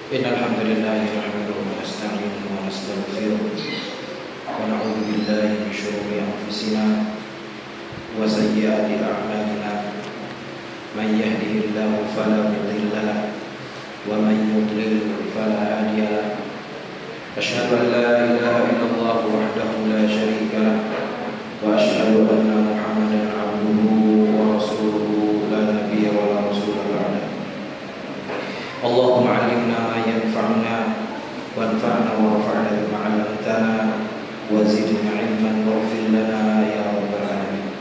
إن الحمد لله نحمده ونستعينه ونستغفره ونعوذ بالله من شرور أنفسنا وسيئات أعمالنا من يهده الله فلا مضل له ومن يضلل فلا هادي له أشهد أن لا إله إلا الله وحده لا شريك له وأشهد أن محمدا عبده ورسوله لا نبي ولا رسول بعده اللهم علمنا ما ينفعنا وانفعنا ورفعنا بما علمتنا وزدنا علما واغفر لنا يا رب العالمين.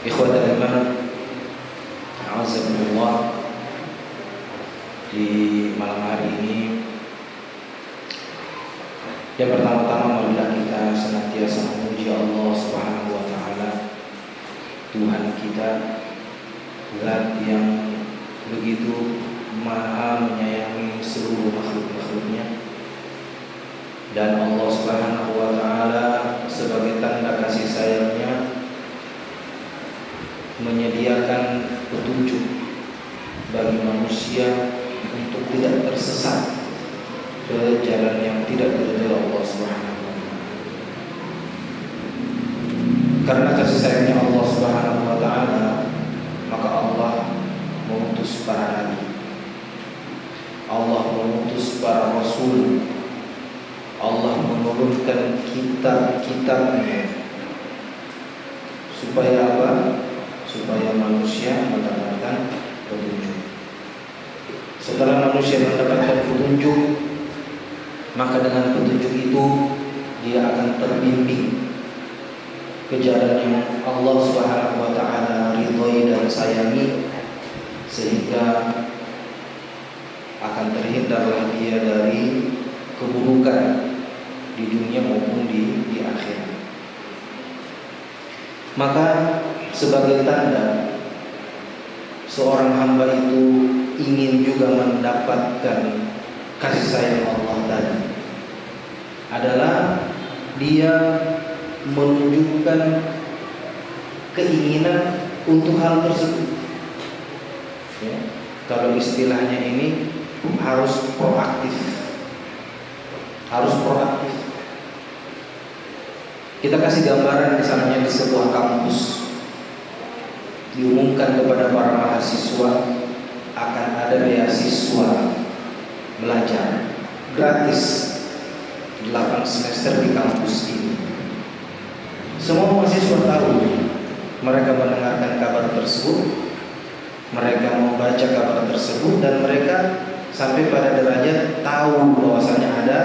إخوة الإيمان a'azzakumullah, di malam hari ini yang pertama-tama marilah kita senantiasa memuji Allah Subhanahu wa taala, Tuhan kita, Zat yang begitu maha menyayangi seluruh makhluk-makhluknya, dan Allah Subhanahu wa taala sebagai tanda kasih sayangnya menyediakan petunjuk bagi manusia untuk tidak tersesat ke jalan yang tidak diridhai Allah Subhanahu wa taala. Karena kasih sayangnya Allah Subhanahu wa taala, maka Allah mengutus para nabi, Allah mengutus para rasul, Allah menurunkan kitab-kitabnya. Supaya apa? Supaya manusia mendapatkan petunjuk. Setelah manusia mendapatkan petunjuk, maka dengan petunjuk itu dia akan terbimbing ke jalan yang Allah Subhanahu wa taala ridhoi dan sayangi, sehingga akan terhindarlah dia dari keburukan di dunia maupun di akhirat. Maka sebagai tanda seorang hamba itu ingin juga mendapatkan kasih sayang Allah tadi adalah dia menunjukkan keinginan untuk hal tersebut. Ya, kalau istilahnya ini harus proaktif. Kita kasih gambaran, misalnya di sebuah kampus diumumkan kepada para mahasiswa akan ada beasiswa belajar gratis 8 semester di kampus ini. Semua mahasiswa tahu, mereka mendengarkan kabar tersebut, mereka membaca kabar tersebut, dan mereka sampai pada derajat tahu bahwasanya ada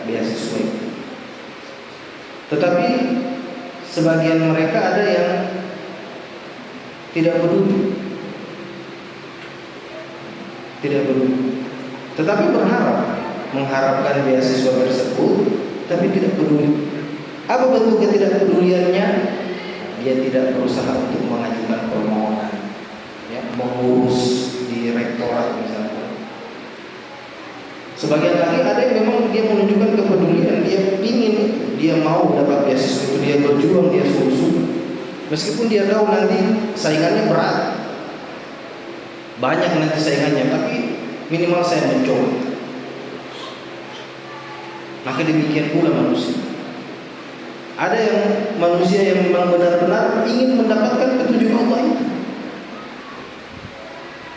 beasiswa itu. Tetapi sebagian mereka ada yang tidak peduli, tetapi mengharapkan beasiswa tersebut, tapi tidak peduli. Apa bentuk ketidakpeduliannya? Dia tidak berusaha untuk mengajukan permohonan, ya, mengurus di rektorat misalnya. Sebagian lagi ada yang memang dia menunjukkan kepedulian, dia mau dapat beasiswa itu, dia berjuang, dia sungguh-sungguh, meskipun dia tahu nanti saingannya berat, banyak nanti saingannya, tapi minimal saya mencoba. Maka demikian pula manusia. Ada yang manusia yang memang benar-benar ingin mendapatkan petunjuk Allah itu,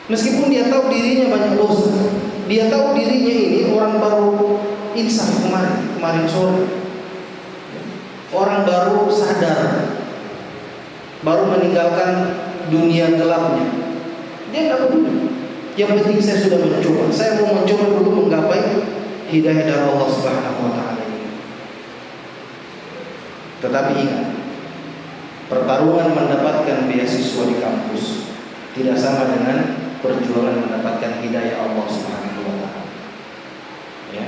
meskipun dia tahu dirinya banyak dosa, dia tahu dirinya ini orang baru insaf kemarin sore, orang baru sadar, baru meninggalkan dunia gelapnya. Dia tidak peduli. Yang penting saya sudah mencoba. Saya mau mencoba dulu menggapai hidayah dari Allah Subhanahu wa taala. Tetapi ingat, pertarungan mendapatkan beasiswa di kampus tidak sama dengan perjuangan mendapatkan hidayah Allah Subhanahu wa taala. Ya.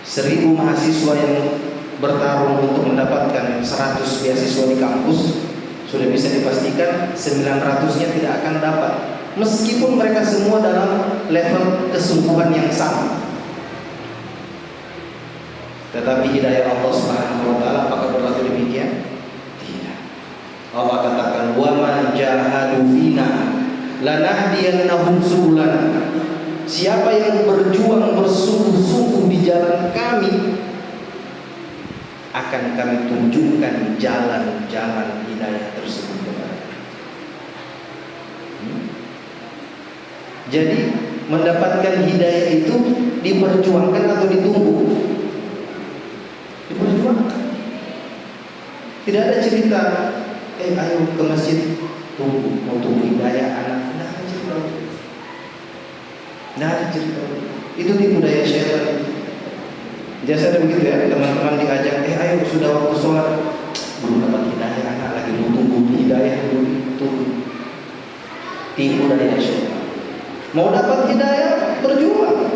1000 mahasiswa yang bertarung untuk mendapatkan 100 beasiswa di kampus, sudah bisa dipastikan 900-nya tidak akan dapat, meskipun mereka semua dalam level kesungguhan yang sama. Tetapi hidayah Allah Subhanahu wa taala apakah berlaku demikian? Tidak. Allah katakan, "Wa man jahadu fina lanahdiyannahum subulana. Siapa yang berjuang bersungguh-sungguh di jalan kami, akan kami tunjukkan jalan-jalan hidayah tersebut kepada. Jadi mendapatkan hidayah itu diperjuangkan atau ditunggu? Diperjuangkan. Tidak ada cerita, ayo ke masjid tunggu untuk hidayah anak. Tidak ada cerita. Tidak ada cerita. Itu tipu daya syaitan. Biasa ada begitu ya, teman-teman diajak, ayo sudah waktu sholat, belum dapat hidayah anak lagi, tunggu hidayah dulu, tunggu. Tipu daya syaitan. Mau dapat hidayah, berjuang.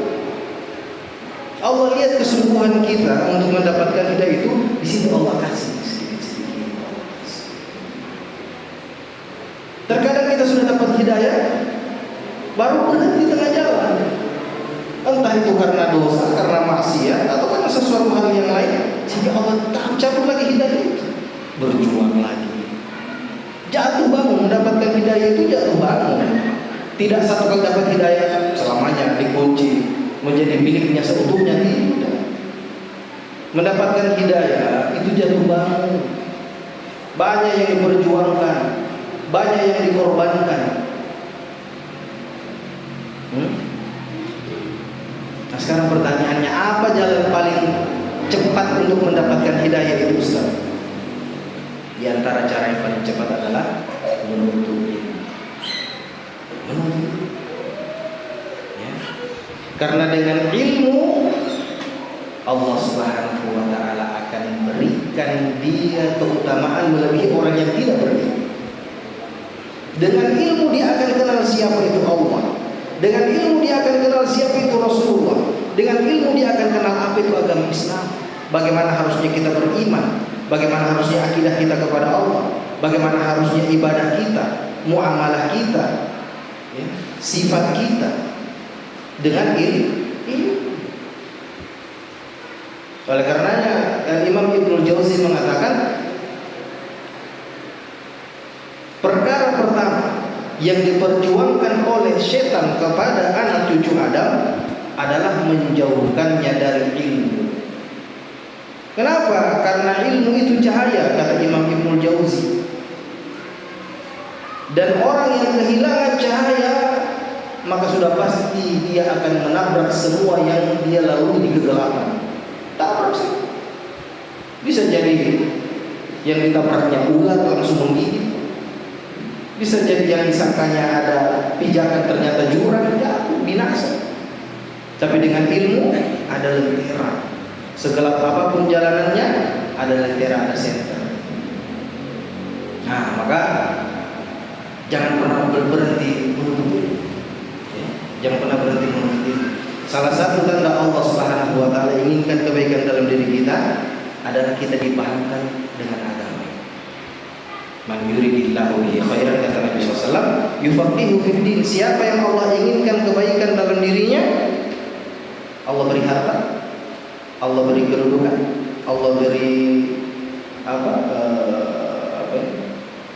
Allah lihat kesungguhan kita untuk mendapatkan hidayah itu, di sini Allah kasih sedikit-sedikit. Terkadang kita sudah dapat hidayah, baru berhenti tengah jalan. Entah itu karena dosa, karena maksiat, atau karena sesuatu hal yang lain, sehingga Allah cabut lagi hidayah itu. Berjuang lagi. Jatuh bangun, mendapatkan hidayah itu jatuh bangun. Tidak satu kali dapat hidayah selamanya dikunci menjadi miliknya seutuhnya, tidak. Mendapatkan hidayah itu jatuh bangun. Banyak yang diperjuangkan, banyak yang dikorbankan. Nah sekarang pertanyaannya, apa jalan paling cepat untuk mendapatkan hidayah itu, Ustaz? Di antara cara yang paling cepat adalah menuntut ilmu. Ya. Karena dengan ilmu Allah Subhanahu wa taala akan berikan dia keutamaan melebihi orang yang tidak berilmu. Dengan ilmu dia akan kenal siapa itu Allah. Dengan ilmu dia akan kenal siapa itu Rasulullah. Dengan ilmu dia akan kenal apa itu agama Islam. Bagaimana harusnya kita beriman, bagaimana harusnya akidah kita kepada Allah, bagaimana harusnya ibadah kita, muamalah kita, ya, sifat kita. Dengan ilmu. Oleh karenanya Imam Ibnul Jauzi mengatakan, perkara pertama yang diperjuangkan oleh setan kepada anak cucu Adam adalah menjauhkannya dari ilmu. Kenapa? Karena ilmu itu cahaya, kata Imam Ibnul Jauzi. Dan orang yang kehilangan cahaya, maka sudah pasti dia akan menabrak semua yang dia lalui di kegelapan. Tabrak sih. Bisa jadi yang ditabraknya ular langsung menggigit. Bisa jadi yang disangkanya ada pijakan ternyata jurang, jatuh, binasa. Tapi dengan ilmu ada lentera. Segelap apapun jalanannya, ada lentera, ada senter. Nah, maka jangan pernah berhenti menuntut ilmu. Ya, jangan pernah berhenti menuntut ilmu. Salah satu tanda Allah Subhanahu wa taala inginkan kebaikan dalam diri kita adalah kita dipahamkan dengan agama. Man yuridillahu bihi khairan, kata Nabi SAW, yufaqihu fid din. Siapa yang Allah inginkan kebaikan dalam dirinya, Allah beri harta, Allah beri kedudukan, Allah beri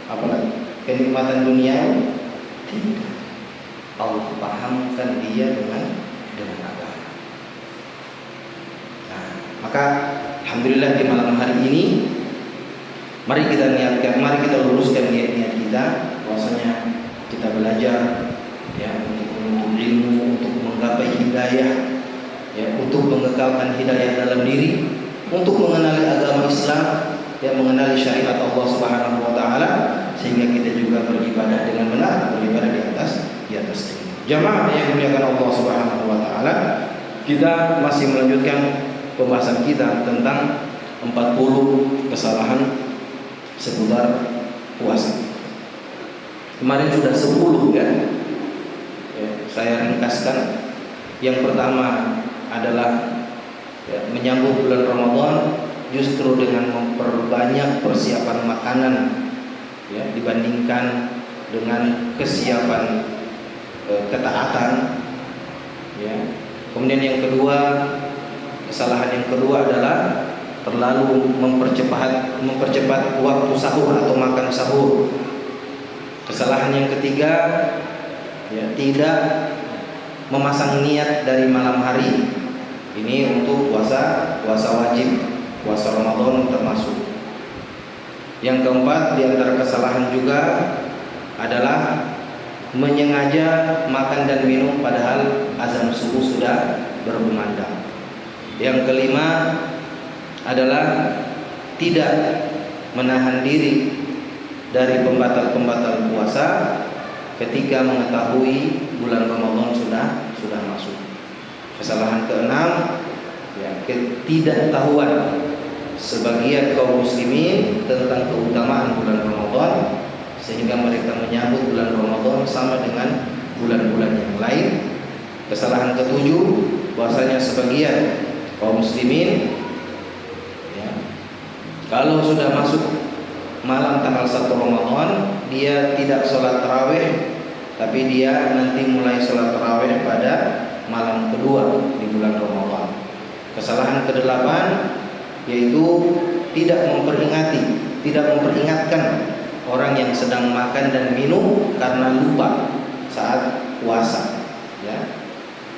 apa lagi? Kenikmatan dunia. Tidak. Allah pahamkan dia dengan agama. Nah, maka alhamdulillah di malam hari ini, mari kita niatkan, mari kita luruskan niat-niat kita, bahwasanya kita belajar ya untuk menuntut ilmu, untuk menggapai hidayah, ya untuk mengekalkan hidayah dalam diri, untuk mengenali agama Islam, ya mengenali syariat Allah Subhanahu wa taala, sehingga kita juga beribadah dengan benar, beribadah di atas ilmu. Jamaah yang dimuliakan Allah Subhanahu wa taala, kita masih melanjutkan pembahasan kita tentang 40 kesalahan seputar puasa. Kemarin sudah 10 kan? Ya, saya ringkaskan. Yang pertama adalah ya, menyambut bulan Ramadan justru dengan memperbanyak persiapan makanan ya, dibandingkan dengan kesiapan ketaatan ya. Kemudian yang kedua, kesalahan yang kedua adalah terlalu mempercepat waktu sahur atau makan sahur. Kesalahan yang ketiga ya, tidak memasang niat dari malam hari. Ini untuk puasa wajib, puasa Ramadan termasuk. Yang keempat di antara kesalahan juga adalah menyengaja makan dan minum padahal azan subuh sudah berkumandang. Yang kelima adalah tidak menahan diri dari pembatal-pembatal puasa ketika mengetahui bulan Ramadan sudah masuk. Kesalahan keenam, ya, ketidaktahuan sebagian kaum muslimin tentang keutamaan bulan Ramadan sehingga mereka menyambut bulan Ramadan sama dengan bulan-bulan yang lain. Kesalahan ketujuh, bahwasanya sebagian kaum muslimin, ya, kalau sudah masuk malam tanggal 1 Ramadan dia tidak sholat tarawih, tapi dia nanti mulai sholat tarawih pada malam kedua di bulan Ramadan. Kesalahan kedelapan yaitu tidak memperingatkan orang yang sedang makan dan minum karena lupa saat puasa, ya.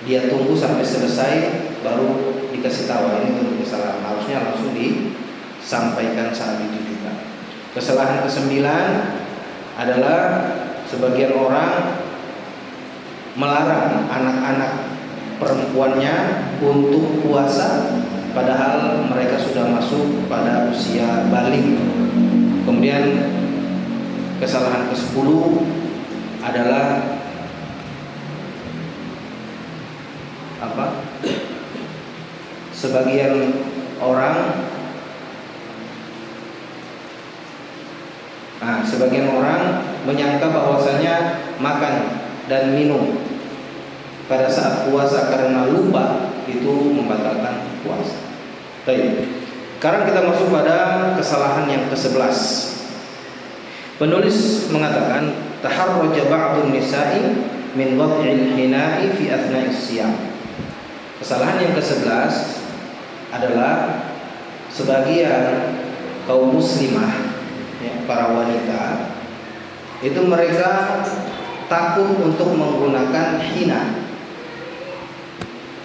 Dia tunggu sampai selesai baru dikasih tahu. Ini untuk kesalahan, harusnya langsung disampaikan saat itu juga. Kesalahan kesembilan adalah sebagian orang melarang anak-anak perempuannya untuk puasa padahal mereka sudah masuk pada usia balik. Kemudian kesalahan ke-10 adalah sebagian orang menyangka bahwasanya makan dan minum pada saat puasa karena lupa itu membatalkan puasa. Baik. Sekarang kita masuk pada kesalahan yang ke-11. Penulis mengatakan taharraja ba'dun nisa'i min wad'il hina'i fi athna'is siyam. Kesalahan yang ke-11 adalah sebagian kaum muslimah, ya, para wanita itu mereka takut untuk menggunakan hina.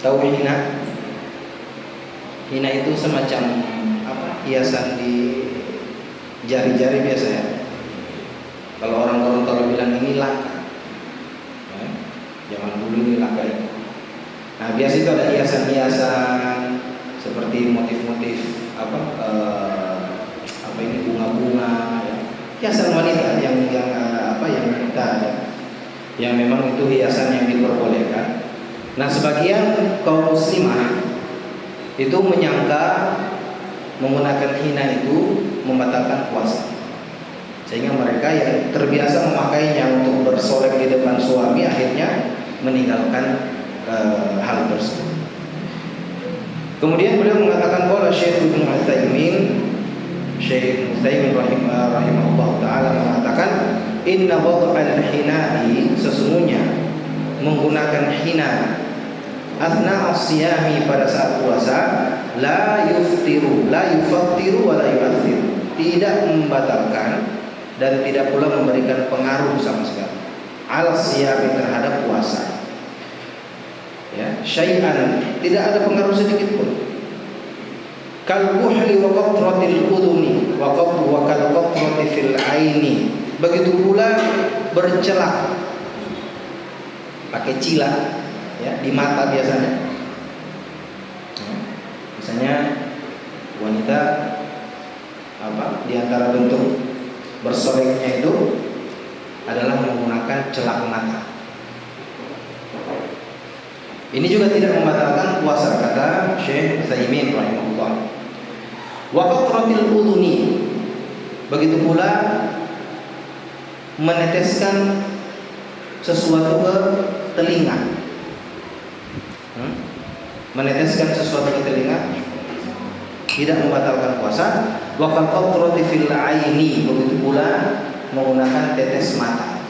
Tahu hina? Hina itu semacam hiasan di jari-jari biasanya. Kalau orang Gorontalo bilang ini laka, ya, zaman dulu ini laka itu. Nah, biasa itu ada hiasan-hiasan seperti motif-motif ini bunga-bunga, ya. Hiasan wanita yang kita ada, yang memang itu hiasan yang diperbolehkan. Nah, sebagian kaum muslimah itu menyangka menggunakan hina itu membatalkan puasa, sehingga mereka yang terbiasa memakainya untuk bersolek di depan suami akhirnya meninggalkan hal tersebut. Kemudian beliau mengatakan bahwa Syekh Ibnu Utsaimin rahimahullah taala mengatakan inna wad'al hina'i, sesungguhnya menggunakan hina athna as-siyami pada saat puasa la yufattiru wa la yu'athiru, tidak membatalkan dan tidak pula memberikan pengaruh sama sekali al-siyami terhadap puasa, ya, syai'an, tidak ada pengaruh sedikit pun. Kal buhli wa qatratil uduni wa kal qatrati fil aini, begitu pula bercelak pakai cila, ya, di mata biasanya. Misalnya wanita di antara bentuk bersoleknya itu adalah menggunakan celak mata. Ini juga tidak membatalkan puasa, kata Syekh Utsaimin rahimahullah. Wa qatratil udhuni, begitu pula meneteskan sesuatu ke telinga. Meneteskan sesuatu ke telinga tidak membatalkan puasa. Wa qatrati fil aini, begitu pula menggunakan tetes mata,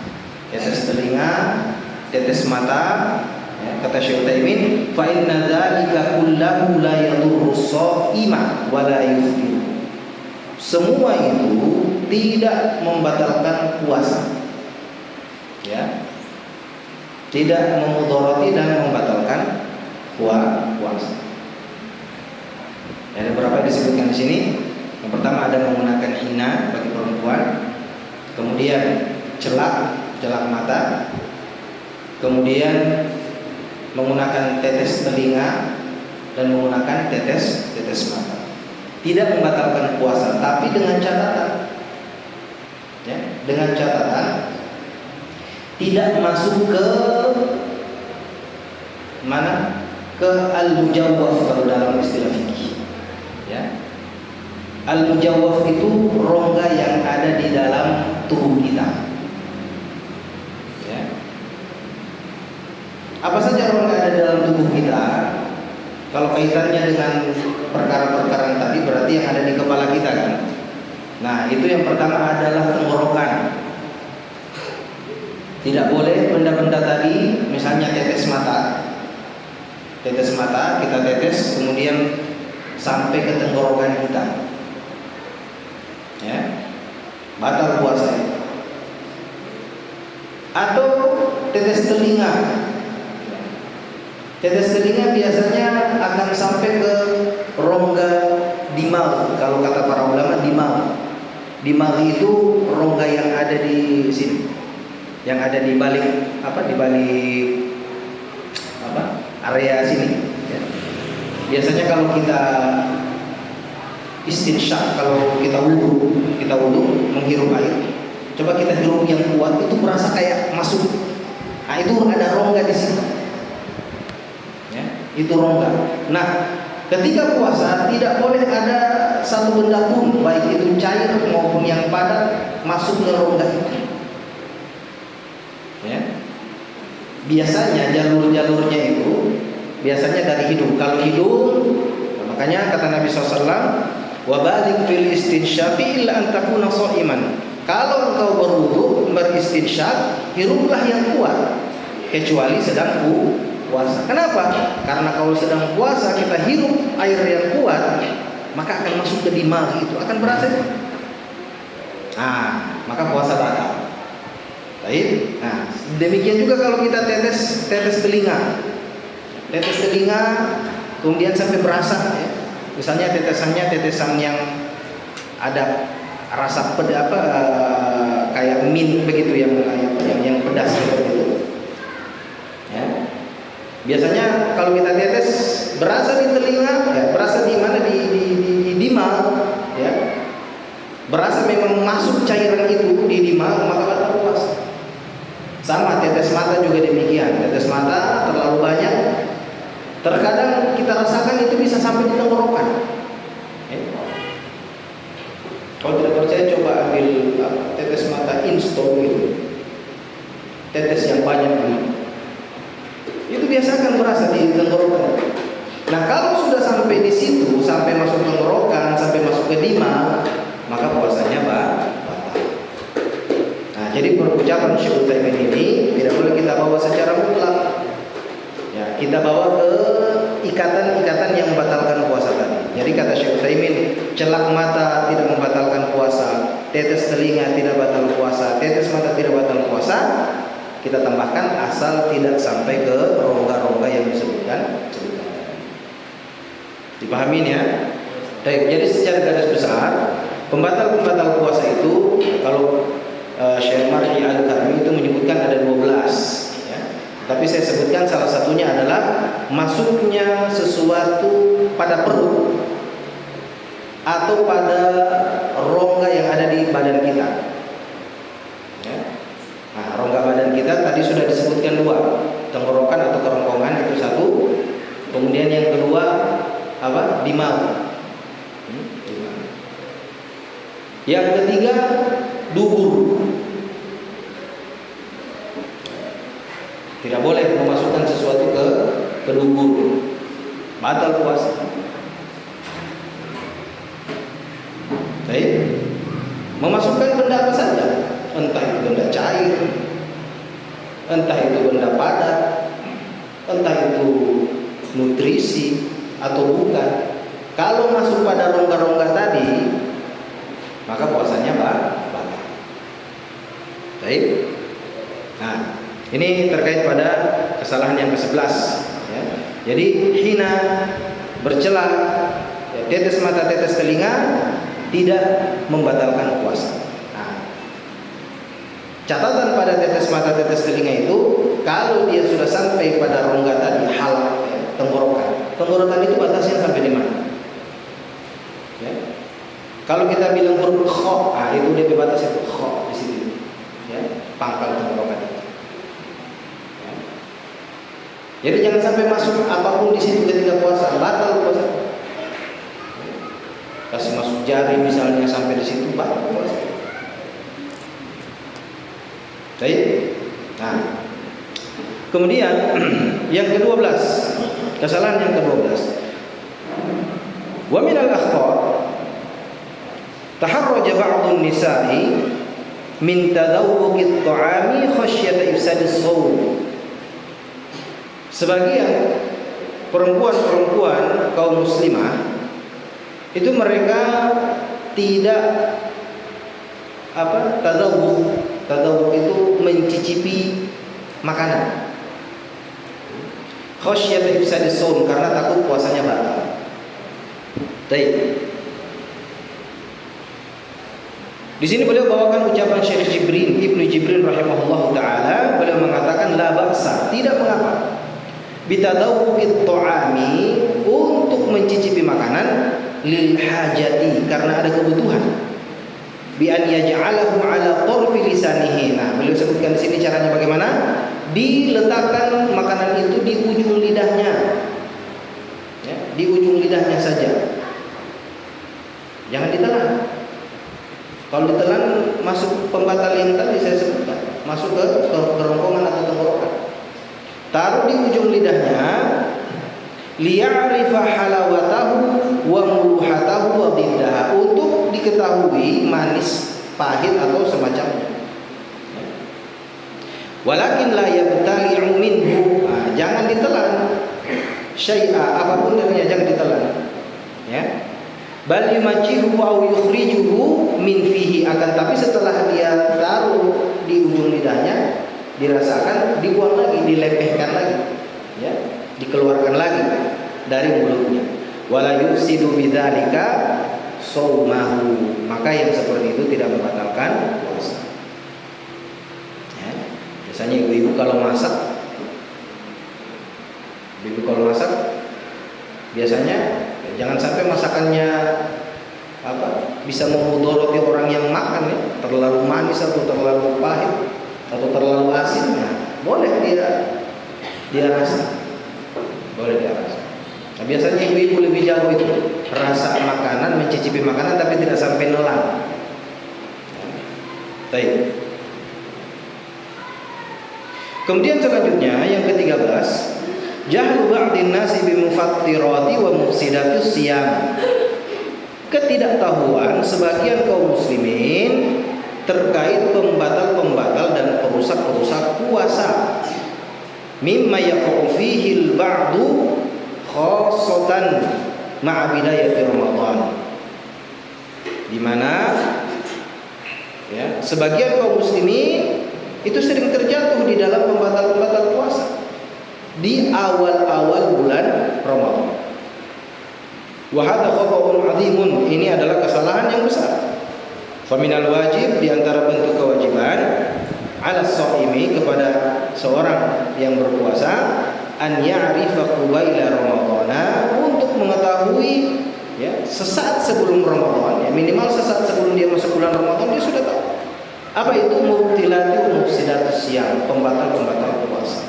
tetes telinga, tetes mata, ya, kata Syekh Utsaimin, fa inna dzalika kullahu la yadurru shaima wa la yuftir. Semua itu tidak membatalkan puasa, ya. tidak memudharati dan membatalkan puasa. Ada beberapa disebutkan di sini. Yang pertama ada menggunakan hina bagi perempuan, kemudian celak mata, kemudian menggunakan tetes telinga dan menggunakan tetes mata. Tidak membatalkan puasa, tapi dengan catatan, ya, dengan catatan tidak masuk ke mana? Ke al-mujawwaf kalau dalam istilah fikih. Ya. Al-mujawwaf itu rongga yang ada di dalam tubuh kita. Ya. Apa saja rongga ada di dalam tubuh kita? Kalau kaitannya dengan perkara-perkara tadi berarti yang ada di kepala kita kan. Nah, itu yang pertama adalah tenggorokan. Tidak boleh benda-benda tadi, misalnya tetes mata kita tetes kemudian sampai ke tenggorokan kita, ya, batal puasa. Atau tetes telinga biasanya akan sampai ke rongga dimag. Kalau kata para ulama, dimag itu rongga yang ada di sini, yang ada di balik area sini, ya. Biasanya kalau kita istinsyak, kalau kita wudu menghirup air, coba kita hirup yang kuat, itu merasa kayak masuk. Nah, itu ada rongga di sini, ya, itu rongga. Nah, ketika puasa tidak boleh ada satu benda pun, baik itu cair maupun yang padat, masuk ke rongga itu. Ya. Biasanya jalur-jalurnya itu biasanya dari hidung. Kalau hidung, makanya kata Nabi SAW, wa balik fil istinsyafi illa an takuna sha'iman. Kalau engkau berwudu beristinsyak, hiruplah yang kuat, kecuali sedang puasa. Kenapa? Karena kalau sedang puasa kita hirup air yang kuat, maka akan masuk ke dimag, itu akan berasa. Maka puasa batal. Baik. Nah, demikian juga kalau kita tetes telinga, kemudian sampai berasa, ya. Misalnya tetesan yang ada rasa kayak mint begitu, yang pedas gitu. Ya. Biasanya kalau kita tetes berasa di telinga, ya, berasa di mana di dimag, ya. Berasa memang masuk cairan itu di dimag, maka batal puasa. Sama tetes mata juga demikian. Tetes mata terlalu banyak, terkadang kita rasakan itu bisa sampai di tenggorokan. Kalau tidak percaya coba ambil tetes mata install itu, tetes yang banyak itu biasa akan berasa di tenggorokan. Nah, kalau sudah sampai di situ, sampai masuk tenggorokan, sampai masuk ke dimag, maka puasanya batal. Nah, jadi perucapan Syekh Utsaimin ini tidak boleh kita bawa secara mutlak. Ya, kita bawa ke ikatan-ikatan yang membatalkan puasa tadi. Jadi kata Syekh Utsaimin, celak mata tidak membatalkan puasa, tetes telinga tidak batal puasa, tetes mata tidak batal puasa. Kita tambahkan asal tidak sampai ke rongga-rongga yang disebutkan. Dipahami ya? Jadi secara garis besar, pembatal-pembatal puasa itu kalau Syekh Mar'i Al-Karmi itu menyebutkan ada 12, ya. Tapi saya sebutkan salah satunya adalah masuknya sesuatu pada perut atau pada rongga yang ada di badan kita, ya. Nah, rongga badan kita tadi sudah disebutkan 2, tenggorokan atau kerongkongan itu 1. Kemudian yang kedua dimag. Yang ketiga dubur. Tidak boleh memasukkan sesuatu ke dubur, batal puasa. Baik. Memasukkan benda apa saja, entah itu benda cair, entah itu benda padat, entah itu nutrisi atau bukan. Kalau masuk pada rongga-rongga tadi, maka puasanya batal. Baik. Nah, Ini terkait pada kesalahan yang ke-11 ya. Jadi hina bercela ya, tetes mata tetes telinga tidak membatalkan puasa. Nah, catatan pada tetes mata tetes telinga itu kalau dia sudah sampai pada rongga tadi halak ya, tenggorokan itu batasnya sampai di mana? Ya. Kalau kita bilang huruf kha, nah itu dia batas itu kha di situ. Ya, pangkal tenggorokan itu. Ya. Jadi jangan sampai masuk apapun di situ ketika puasa, batal puasa. Kasih masuk jari misalnya sampai di situ batal puasa. Baik. Nah, kemudian yang ke-12, kesalahan yang ke-12. Wa minal akhtar taharraja ba'dun nisa'i min tadawwuqit ta'ami khasyata ifsadis shaum. Sebagian perempuan-perempuan kaum muslimah itu mereka tidak tadawwuq itu mencicipi makanan. Khasyata ifsadis shaum, karena takut puasanya batal. Baik. Di sini beliau bawakan ucapan Syekh Ibnu Jibrin rahimahullah taala. Beliau mengatakan la ba'sa, tidak mengapa bitadawwuqit ta'ami, untuk mencicipi makanan, lil hajati, karena ada kebutuhan, bi an yaj'alahu ala tarfi lisanihi. Nah, beliau sebutkan di sini caranya bagaimana? Diletakkan makanan itu di ujung lidahnya. Ya, di ujung lidahnya saja. Jangan ditelan. Kalau ditelan masuk pembatal yang tadi saya sebutkan, masuk ke kerongkongan atau tenggorokan. Taruh di ujung lidahnya, liya'rifa halawatahu wa muluhatahu wa dhiddaha, untuk diketahui manis, pahit atau semacamnya. Walakin la yabtali'u minhu, jangan ditelan syai'a, apapun darinya jangan ditelan. Ya. Bal yumajihu aw yukhrijuhu min fihi, akan tapi setelah dia taruh di ujung lidahnya, dirasakan, dibuang lagi, dilepehkan lagi, ya, dikeluarkan lagi dari mulutnya. Wala yufsidu bidzalika shaumahu, maka yang seperti itu tidak membatalkan puasa. Ya. Biasanya ibu-ibu kalau masak, biasanya jangan sampai masakannya bisa memudoroti orang yang makan ya, terlalu manis atau terlalu pahit atau terlalu asin. Nah, boleh dia rasa. Boleh dia rasa. Nah, biasanya ibu-ibu lebih jauh itu, rasa makanan, mencicipi makanan tapi tidak sampai nelan. Baik. Kemudian selanjutnya yang ke-13, jahlu ba'din nasi bimufattirati wa mufsidatus siyam. Ketidaktahuan sebagian kaum muslimin terkait pembatal-pembatal dan perusak-perusak puasa. Mimma yaqa'u fihi al-ba'du khassatan ma'a bidayati Ramadan. Di mana ya, sebagian kaum muslimin itu sering terjatuh di dalam pembatal-pembatal puasa di awal-awal bulan Ramadan. Wa hadza khata'un 'adzimun, ini adalah kesalahan yang besar. Faminal wajib, di antara bentuk kewajiban, ala shaimi, kepada seorang yang berpuasa, an ya'rifa qabaila Ramadana, untuk mengetahui ya, sesaat sebelum Ramadan, ya, minimal sesaat sebelum dia masuk bulan Ramadan dia sudah tahu apa itu mubtilati wa mufsidatus siyam, pembatal-pembatal puasa.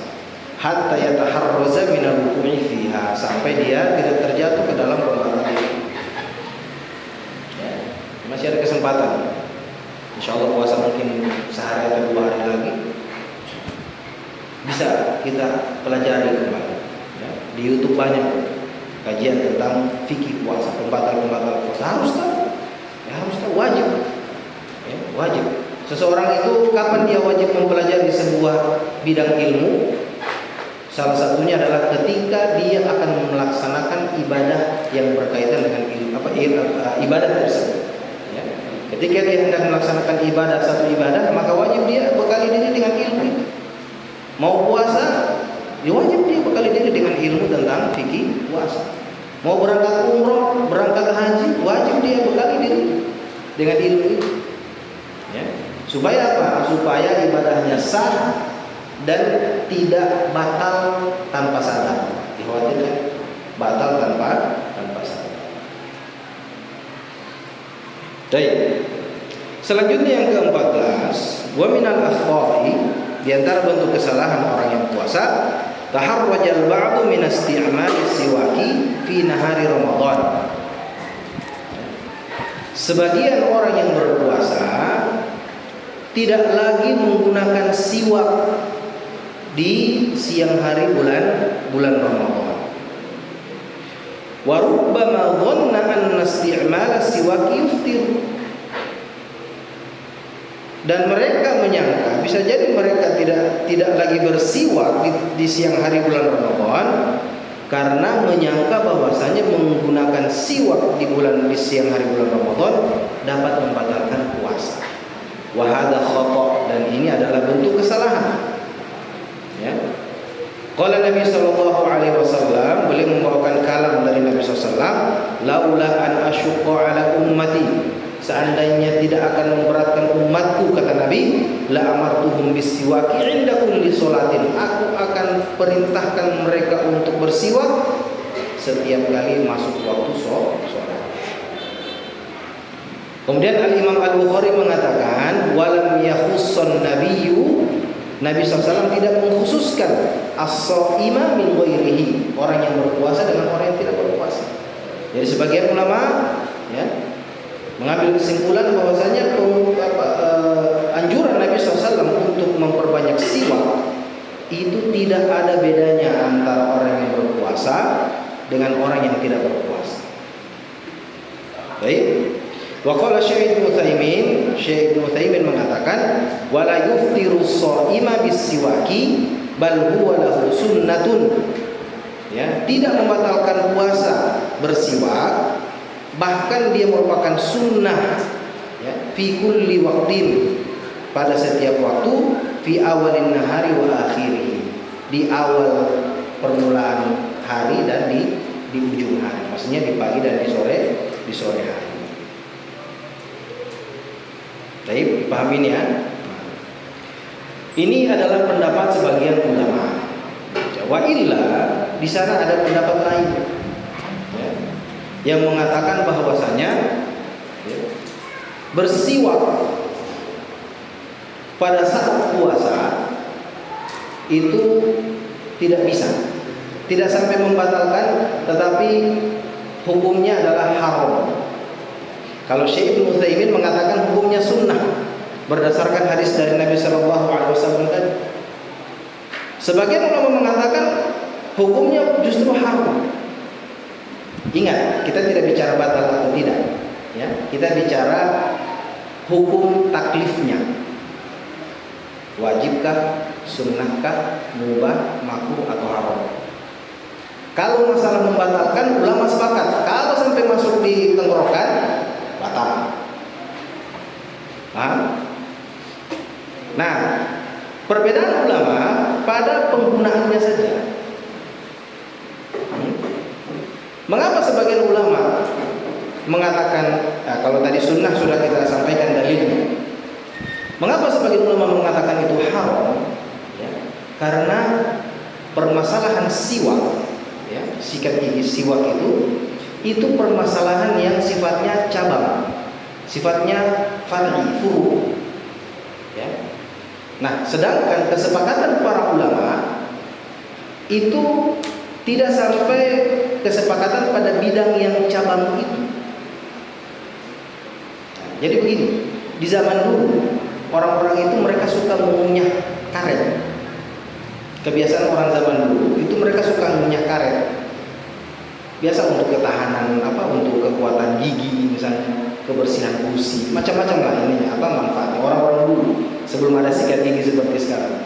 Hatta yataharraza minal wuqu'i fiha, sampai dia tidak terjatuh ke dalam pembatal itu. Ya, masih ada kesempatan. Insyaallah puasa mungkin sehari atau 2 hari lagi bisa kita pelajari kembali. Ya, di YouTube banyak kajian tentang fikih puasa, pembatal-pembatal puasa. Harus tahu. Ya, harus tahu, wajib. Ya, wajib. Seseorang itu kapan dia wajib mempelajari sebuah bidang ilmu? Salah satunya adalah ketika dia akan melaksanakan ibadah yang berkaitan dengan ibadah tersebut. Ya. Ketika dia hendak melaksanakan satu ibadah, maka wajib dia bekali diri dengan ilmu itu. Mau puasa, ya wajib dia bekali diri dengan ilmu tentang fikih puasa. Mau berangkat umroh, berangkat haji, wajib dia bekali diri dengan ilmu itu. Ya. Supaya apa? Supaya ibadahnya sah dan tidak batal tanpa sadar. Dikhawatirkan batal tanpa sadar. Baik. Selanjutnya yang ke-14, wa minal akhta'i, di antara bentuk kesalahan orang yang puasa, taharrajal ba'du min isti'mali siwaki fi nahari Ramadan. Sebagian orang yang berpuasa tidak lagi menggunakan siwak di siang hari bulan Ramadan. Wa rubbama dhanna anna isti'mal siwaki yuftir. Dan mereka menyangka, bisa jadi mereka tidak lagi bersiwak di siang hari bulan Ramadan karena menyangka bahwasanya menggunakan siwak di siang hari bulan Ramadan dapat membatalkan puasa. Wa hadza khata', dan ini adalah bentuk kesalahan. Ya. Qala Nabi sallallahu alaihi wasallam, beliau membawakan kalam dari Nabi sallallahu alaihi wasallam, laula an asyqa ala ummati, seandainya tidak akan memberatkan umatku, kata Nabi, la amartuhum bisiwaki 'inda kulli sholatin, aku akan perintahkan mereka untuk bersiwak setiap kali masuk waktu sholat. Kemudian Al-Imam Al-Bukhari mengatakan, walam yakhussan nabiyyu, Nabi SAW tidak mengkhususkan as-shaima min ghairihi, orang yang berpuasa dengan orang yang tidak berpuasa. Jadi sebagian ulama ya mengambil kesimpulan bahwasanya anjuran Nabi SAW untuk memperbanyak siwak itu tidak ada bedanya antara orang yang berpuasa dengan orang yang tidak berpuasa. Baik. Wa qala Syekh Ibnu Utsaimin mengatakan, wala yuftiru shaima bis-siwaki bal huwa lahu sunnatun. Ya, tidak membatalkan puasa bersiwak, bahkan dia merupakan sunnah, ya, fi kulli waqtin, pada setiap waktu, fi awalin nahari wa akhirih, di awal permulaan hari dan di ujung hari, maksudnya di pagi dan di sore hari. Baik, dipahami ini ya. Ini adalah pendapat sebagian ulama. Wa illa, di sana ada pendapat lain, ya, yang mengatakan bahwasanya bersiwak pada saat puasa itu tidak bisa, tidak sampai membatalkan, tetapi hukumnya adalah haram. Kalau Syekh Ibnu Utsaimin mengatakan hukumnya sunnah berdasarkan hadis dari Nabi Shallallahu Alaihi Wasallam tadi. Sebagian ulama mengatakan hukumnya justru haram. Ingat, kita tidak bicara batal atau tidak, ya. Kita bicara hukum taklifnya. Wajibkah, sunnahkah, mubah, makruh atau haram. Kalau masalah membatalkan, ulama sepakat. Kalau sampai masuk di tenggorokan, batal. Paham? Nah, perbedaan ulama pada penggunaannya saja. Mengapa sebagian ulama mengatakan, kalau tadi sunnah sudah kita sampaikan dalilnya. Mengapa sebagian ulama mengatakan itu haram? Ya, karena permasalahan siwak, ya, sikat gigi siwak itu permasalahan yang sifatnya cabang, sifatnya far'i, furu. Ya. Nah, sedangkan kesepakatan para ulama itu tidak sampai kesepakatan pada bidang yang cabang itu. Nah, jadi begini, di zaman dulu orang-orang itu mereka suka mengunyah karet. Kebiasaan orang zaman dulu itu mereka suka mengunyah karet. Biasa untuk ketahanan, untuk kekuatan gigi misalnya, kebersihan gusi, macam-macam lah ininya, manfaatnya orang-orang dulu sebelum ada sikat gigi seperti sekarang.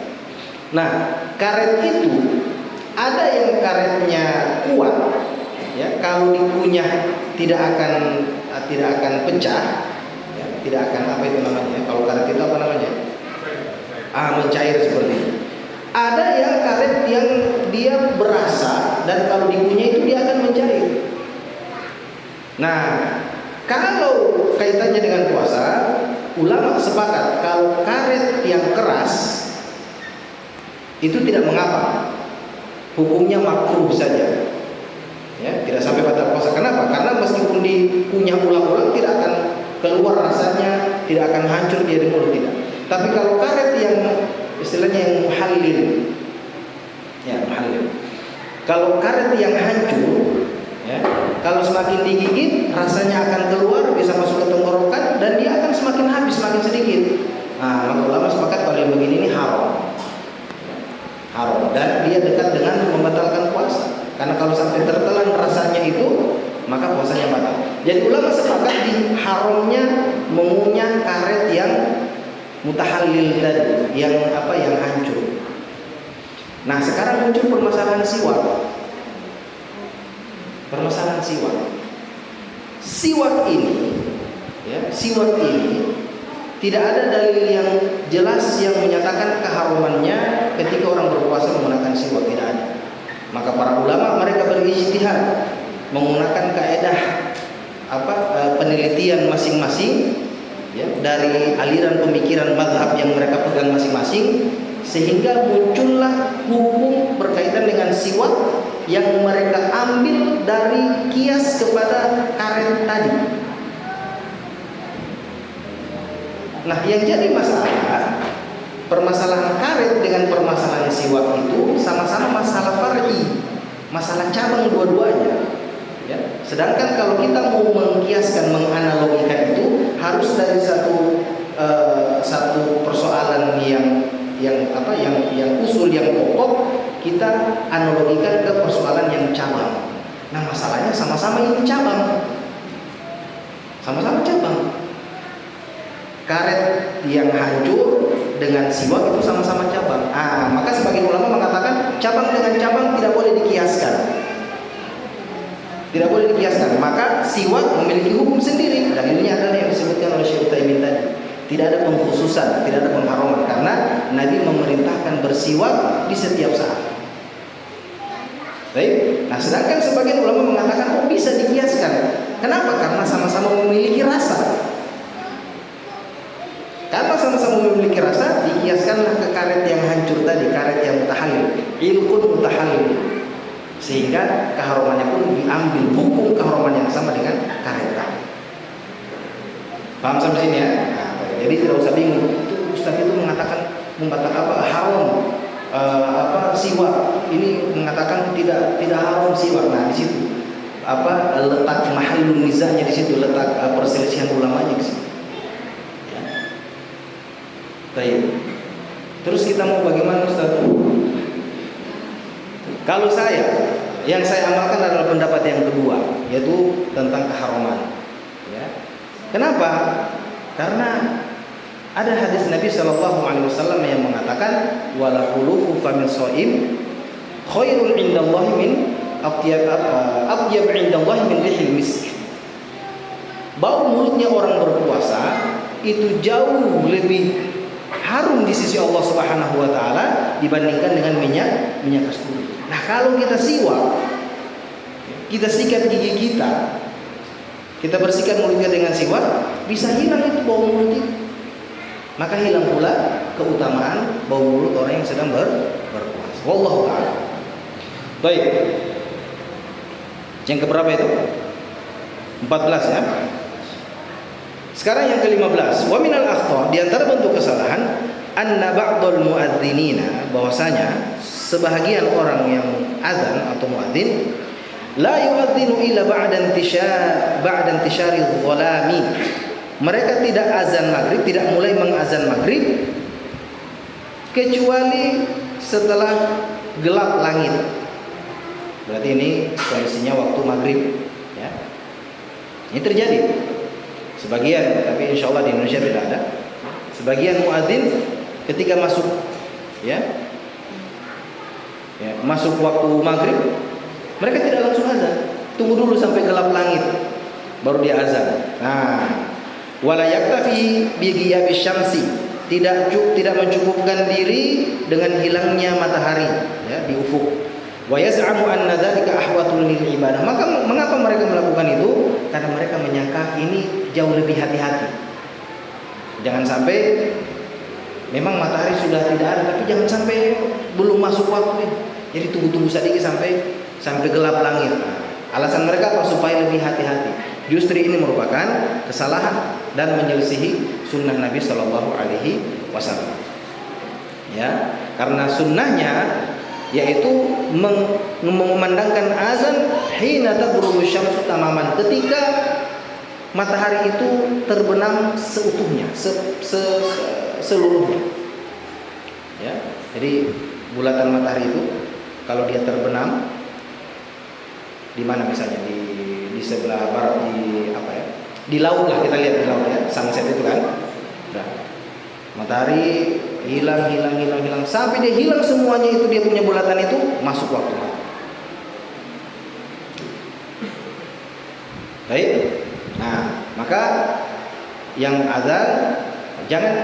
Nah, karet itu ada yang karetnya kuat, ya, kalau dikunyah tidak akan pecah, ya, tidak akan kalau karet itu mencair seperti itu. Ada yang dia berasa dan kalau dikunyah itu dia akan mencair. Nah, kalau kaitannya dengan puasa, ulama sepakat kalau karet yang keras itu tidak mengapa, hukumnya makruh saja, ya, tidak sampai batal puasa. Kenapa? Karena meskipun dikunyah ulang-ulang tidak akan keluar rasanya, tidak akan hancur dia di mulut, tidak. Tapi kalau karet yang istilahnya yang muhallil, ya muhallil, kalau karet yang hancur, ya, kalau semakin digigit rasanya akan keluar, bisa masuk ke tenggorokan dan dia akan semakin habis, semakin sedikit. Nah, maka ulama sepakat kalau yang begini ini haram. Haram dan dia dekat dengan membatalkan puasa. Karena kalau sampai tertelan rasanya itu, maka puasanya batal. Jadi ulama sepakat di haramnya mengunyah karet yang mutahallil tadi, yang yang hancur. Nah, sekarang muncul permasalahan siwak. Permasalahan siwak. Siwak ini, ya, siwak ini tidak ada dalil yang jelas yang menyatakan keharumannya ketika orang berpuasa menggunakan siwak, tidak ada. Maka para ulama mereka berijtihad menggunakan kaedah penelitian masing-masing, ya, dari aliran pemikiran mazhab yang mereka pegang masing-masing, sehingga muncullah hukum berkaitan dengan siwak yang mereka ambil dari kias kepada karet tadi. Nah, yang jadi masalah, permasalahan karet dengan permasalahan siwak itu sama-sama masalah far'i, masalah cabang dua-duanya. Ya. Sedangkan kalau kita mau mengkiaskan, menganalogikan itu harus dari satu persoalan yang usul, yang pokok, kita analogikan ke persoalan yang cabang. Nah, masalahnya sama-sama ini cabang, sama-sama cabang. Karet yang hancur dengan siwak itu sama-sama cabang. Maka sebagian ulama mengatakan cabang dengan cabang tidak boleh dikiaskan. Tidak boleh dikiaskan. Maka siwak memiliki hukum sendiri. Dan ini adalah yang disebutkan oleh Syekh Utsaimin tadi. Tidak ada pengkhususan, tidak ada pengharaman, karena Nabi memerintahkan bersiwak di setiap saat. Baik. Nah, sedangkan sebagian ulama mengatakan bisa dikiaskan. Kenapa? Karena sama-sama memiliki rasa. Karena sama-sama memiliki rasa, dikiaskanlah ke karet yang hancur tadi, karet yang mutahallil, ilkun mutahallil, sehingga keharumannya pun diambil hukum keharuman yang sama dengan karet tadi. Paham sampai sini ya? Nah, jadi tidak usah bingung. Itu Ustaz itu mengatakan membatalkan haram siwak. Ini mengatakan tidak haram siwak. Nah, di situ letak mahallun nizahnya, di situ letak perselisihan ulamanya di situ. Baik. Terus kita mau bagaimana, Ustaz? Kalau yang saya amalkan adalah pendapat yang kedua, yaitu tentang keharuman. Ya. Kenapa? Karena ada hadis Nabi Shallallahu Alaihi Wasallam yang mengatakan, wala hulufu famin soim khairun indallahi min atyab indallahi min rihil misk. Bau mulutnya orang berpuasa itu jauh lebih harum di sisi Allah Subhanahu wa taala dibandingkan dengan minyak kasturi. Nah, kalau kita siwak, kita sikat gigi kita bersihkan mulut kita dengan siwak, bisa hilang itu bau mulut itu. Maka hilang pula keutamaan bau mulut orang yang sedang berpuasa. Wallahu a'lam. Baik. Yang keberapa itu? 14 ya. Sekarang yang ke-15, wa minal akhta, di antara bentuk kesalahan, anna ba'dul muadzinina, bahwasanya sebahagian orang yang azan atau muadzin la yu'adzinu illa ba'da intishari dhalami. Mereka tidak azan maghrib, tidak mulai mengazan maghrib kecuali setelah gelap langit. Berarti ini kondisinya waktu maghrib, ya. Ini terjadi. Sebagian, tapi insya Allah di Indonesia tidak ada. Sebagian muadzin ketika masuk, ya, masuk waktu maghrib, mereka tidak langsung azan. Tunggu dulu sampai gelap langit, baru dia azan. Nah, wala yaktafi bi ghiyabis syamsi, tidak mencukupkan diri dengan hilangnya matahari ya di ufuk. Wa yaz'amu anna dzalika ahwatul lil ibadah. Maka mengapa mereka melakukan itu? Karena mereka menyangka ini jauh lebih hati-hati. Jangan sampai memang matahari sudah tidak ada, tapi jangan sampai belum masuk waktu. Jadi tunggu sedikit sampai gelap langit. Alasan mereka apa? Supaya lebih hati-hati. Justru ini merupakan kesalahan dan menyelisihi sunnah Nabi Shallallahu Alaihi Wasallam. Ya, karena sunnahnya yaitu mengumandangkan azan hina tagrubu syamsu tamaman, ketika matahari itu terbenam seutuhnya, seluruhnya. Ya, jadi bulatan matahari itu kalau dia terbenam di mana misalnya di sebelah barat, di apa ya, di laut lah, kita lihat di laut ya, sunset itu kan. Nah, matahari hilang sampai dia hilang semuanya, itu dia punya bulatan itu, masuk waktu. Baik. Nah, maka yang azan jangan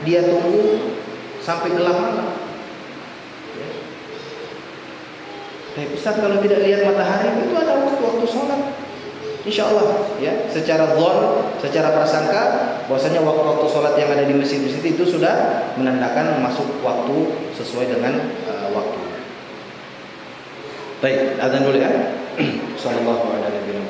dia tunggu sampai gelap malam. Ustaz, kalau tidak lihat matahari itu ada waktu sholat, insya Allah ya, secara dhon, secara prasangka bahwasanya waktu sholat yang ada di masjid-masjid itu sudah menandakan masuk waktu sesuai dengan waktu. Baik, azan dulu ya. Sallallahu alaihi wasallam.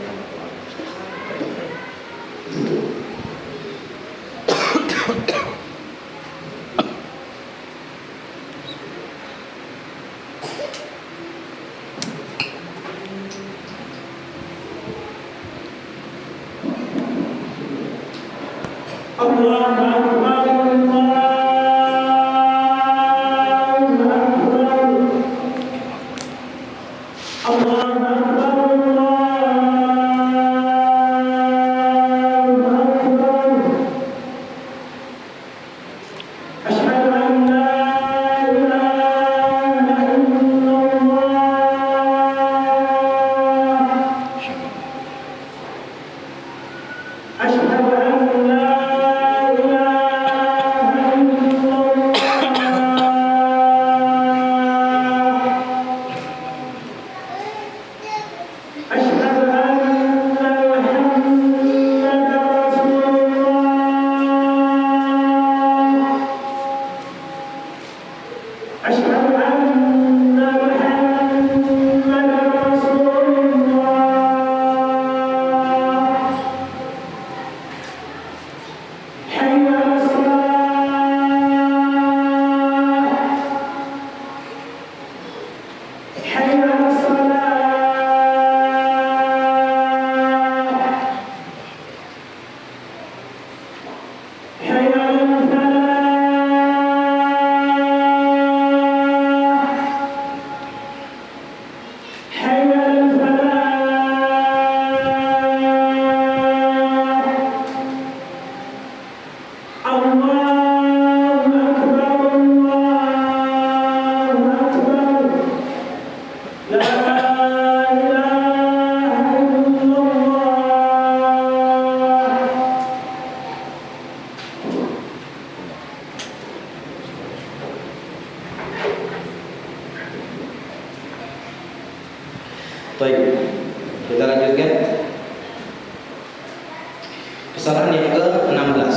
Baik, kita lanjutkan. Kesalahan yang ke-16.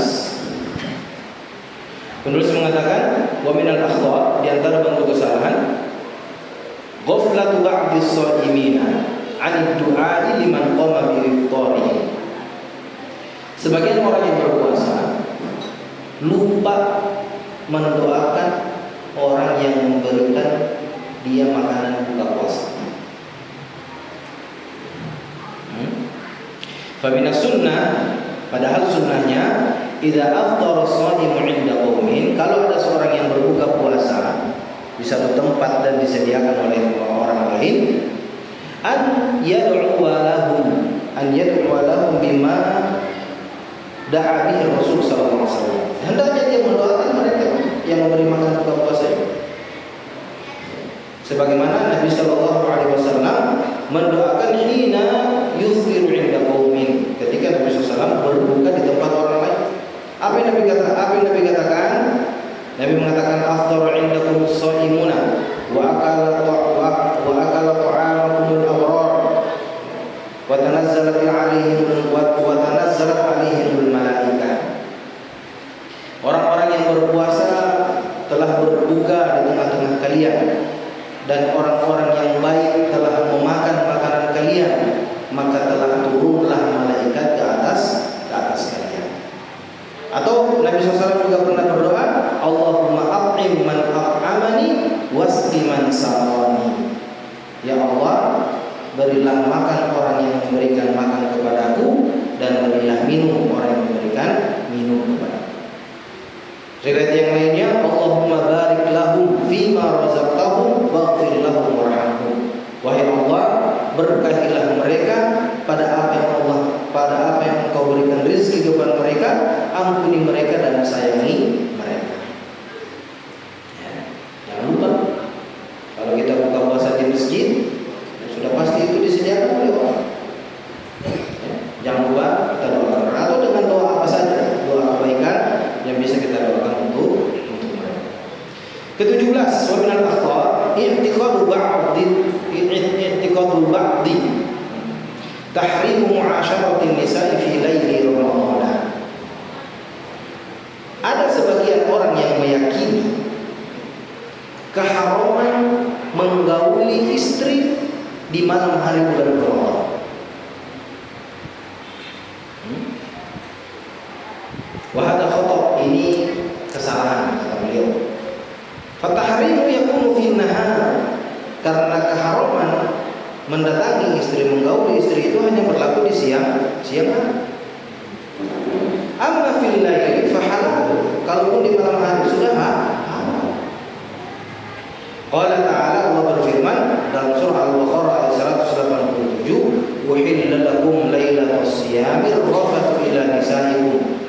Penulis mengatakan, wa minal akhta', di antara bentuk kesalahan, ghaflatu ba'dis sha'imina 'an du'a'i liman qama bi iftarihi. Sebagian orang yang berpuasa lupa mendoakan orang yang memberikan dia makanan buka puasa. Faminas sunnah, padahal sunnahnya idza aftara as-shaimu 'inda qaumin, kalau ada seorang yang berbuka puasa di satu tempat dan disediakan oleh orang lain, an yad'u lahum bima da'a bihi Rasul sallallahu alaihi wasallam. Hendaknya dia mendoakan mereka yang memberi makan buka puasa itu. Sebagaimana Nabi sallallahu alaihi wasallam mendoakan hina yuftiru 'inda qaumin, ketika Nabi sallallahu alaihi wasallam berbuka di tempat orang lain. Apa yang Nabi katakan? Orang-orang yang berpuasa telah berbuka di tengah-tengah kalian, dan orang-orang yang baik telah memakan makanan kalian, maka telah turunlah malaikat ke atas kalian. Atau Nabi SAW juga pernah berdoa, Allahumma at'im man at'amani wasqi man saqani. Ya Allah, berilah makan orang yang memberikan makan kepadaku, dan berilah minum orang yang memberikan minum kepadaku. Riwayat yang lainnya, Allahumma barik lahum fima razaqtahum waghfir lahum warhamhum. Wahai Allah, berkahilah mereka pada apa yang Engkau berikan rezeki kepada mereka, ampuni mereka dan sayangi mereka. Ya, jangan lupa, kalau kita buka puasa di masjid, sudah pasti itu disediakan oleh Allah. Ya, jangan lupa kita doakan, atau dengan doa apa saja, doa kebaikan yang bisa kita doakan untuk mereka. Ke-17, wa min al-akhtar i'tiqadu ba'di tahrimu mu'asyaratin nisa'i fi laili Ramadan. Ada sebagian orang yang meyakini keharaman menggauli istri di malam hari bulan Ramadan. Wahada khata', ini kesalahan kata beliau. Fatahrimu yakunu fi nahar, karena keharaman mendatangi istri, menggauli istri itu hanya berlaku di siang hari. Amma fil laili fa halal, kalaupun di malam hari sudah halal. Qala ta'ala, Allah berfirman dalam surah Al-Baqarah ayat 187, "Uhilla lakum lailatas siyami rafatu ila nisaikum."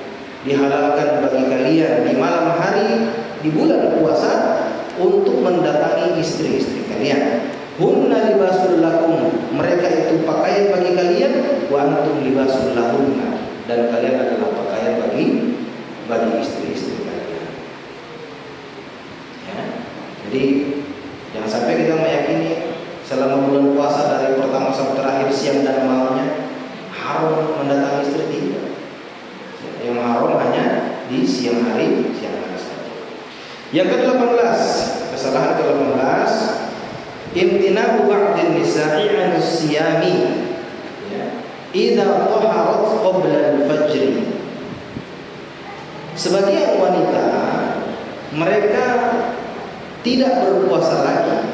Dihalalkan bagi kalian di malam hari di bulan puasa untuk mendatangi istri-istri kalian. Hunna libasul lakum, mereka itu pakaian bagi kalian, wa antum libasul lahunna, dan kalian adalah pakaian bagi istri-istri kalian. Ya. Jadi jangan sampai kita meyakini selama bulan puasa dari pertama sampai terakhir siang dan malamnya haram mendatangi istri, tidak. Yang haram hanya di siang hari saja. Yang ke-18, kesalahan ke-18, imtinabu ba'din nisa'i 'an siyami idza taharat qabla al-fajr. Sebagian wanita mereka tidak berpuasa lagi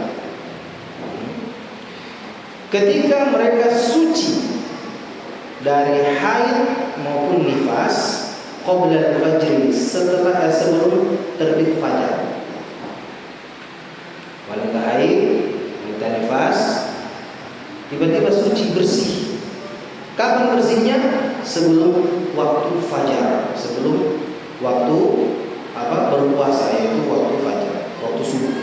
ketika mereka suci dari haid maupun nifas qabla al-fajr, sebelum terbit fajar. Wanita haid, wanita nifas tiba-tiba suci bersih. Kapan bersihnya? Sebelum waktu fajar, sebelum waktu berpuasa, yaitu waktu fajar, waktu subuh.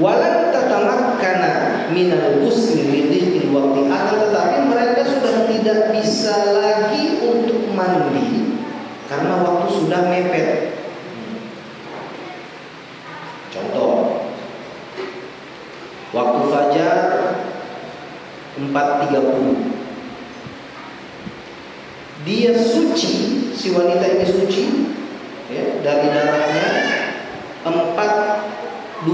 Walan tatamakkana minal ghusli lidhiqil waqti, tetapi mereka sudah tidak bisa lagi untuk mandi karena waktu sudah mepet. Contoh, waktu fajar 4.30, dia suci, si wanita ini suci ya, dari darahnya 4.29,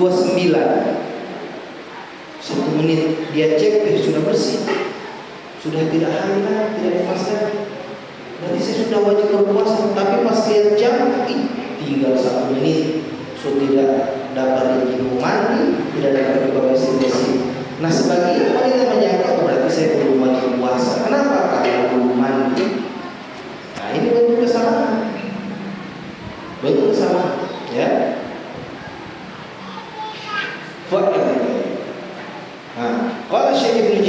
1 menit dia cek, sudah bersih, sudah tidak haid, tidak nifas lagi. Berarti saya sudah wajib berpuasa. Tapi pas lihat jam, tinggal 1 menit, so tidak dapat izin mandi, tidak dapat juga bersih-bersih. Nah, sebagian wanita menyangka berarti saya belum wajib puasa. Kenapa? Karena belum mandi. Nah, ini bentuk kesalahan. Ya. Qala Syekh Ibnu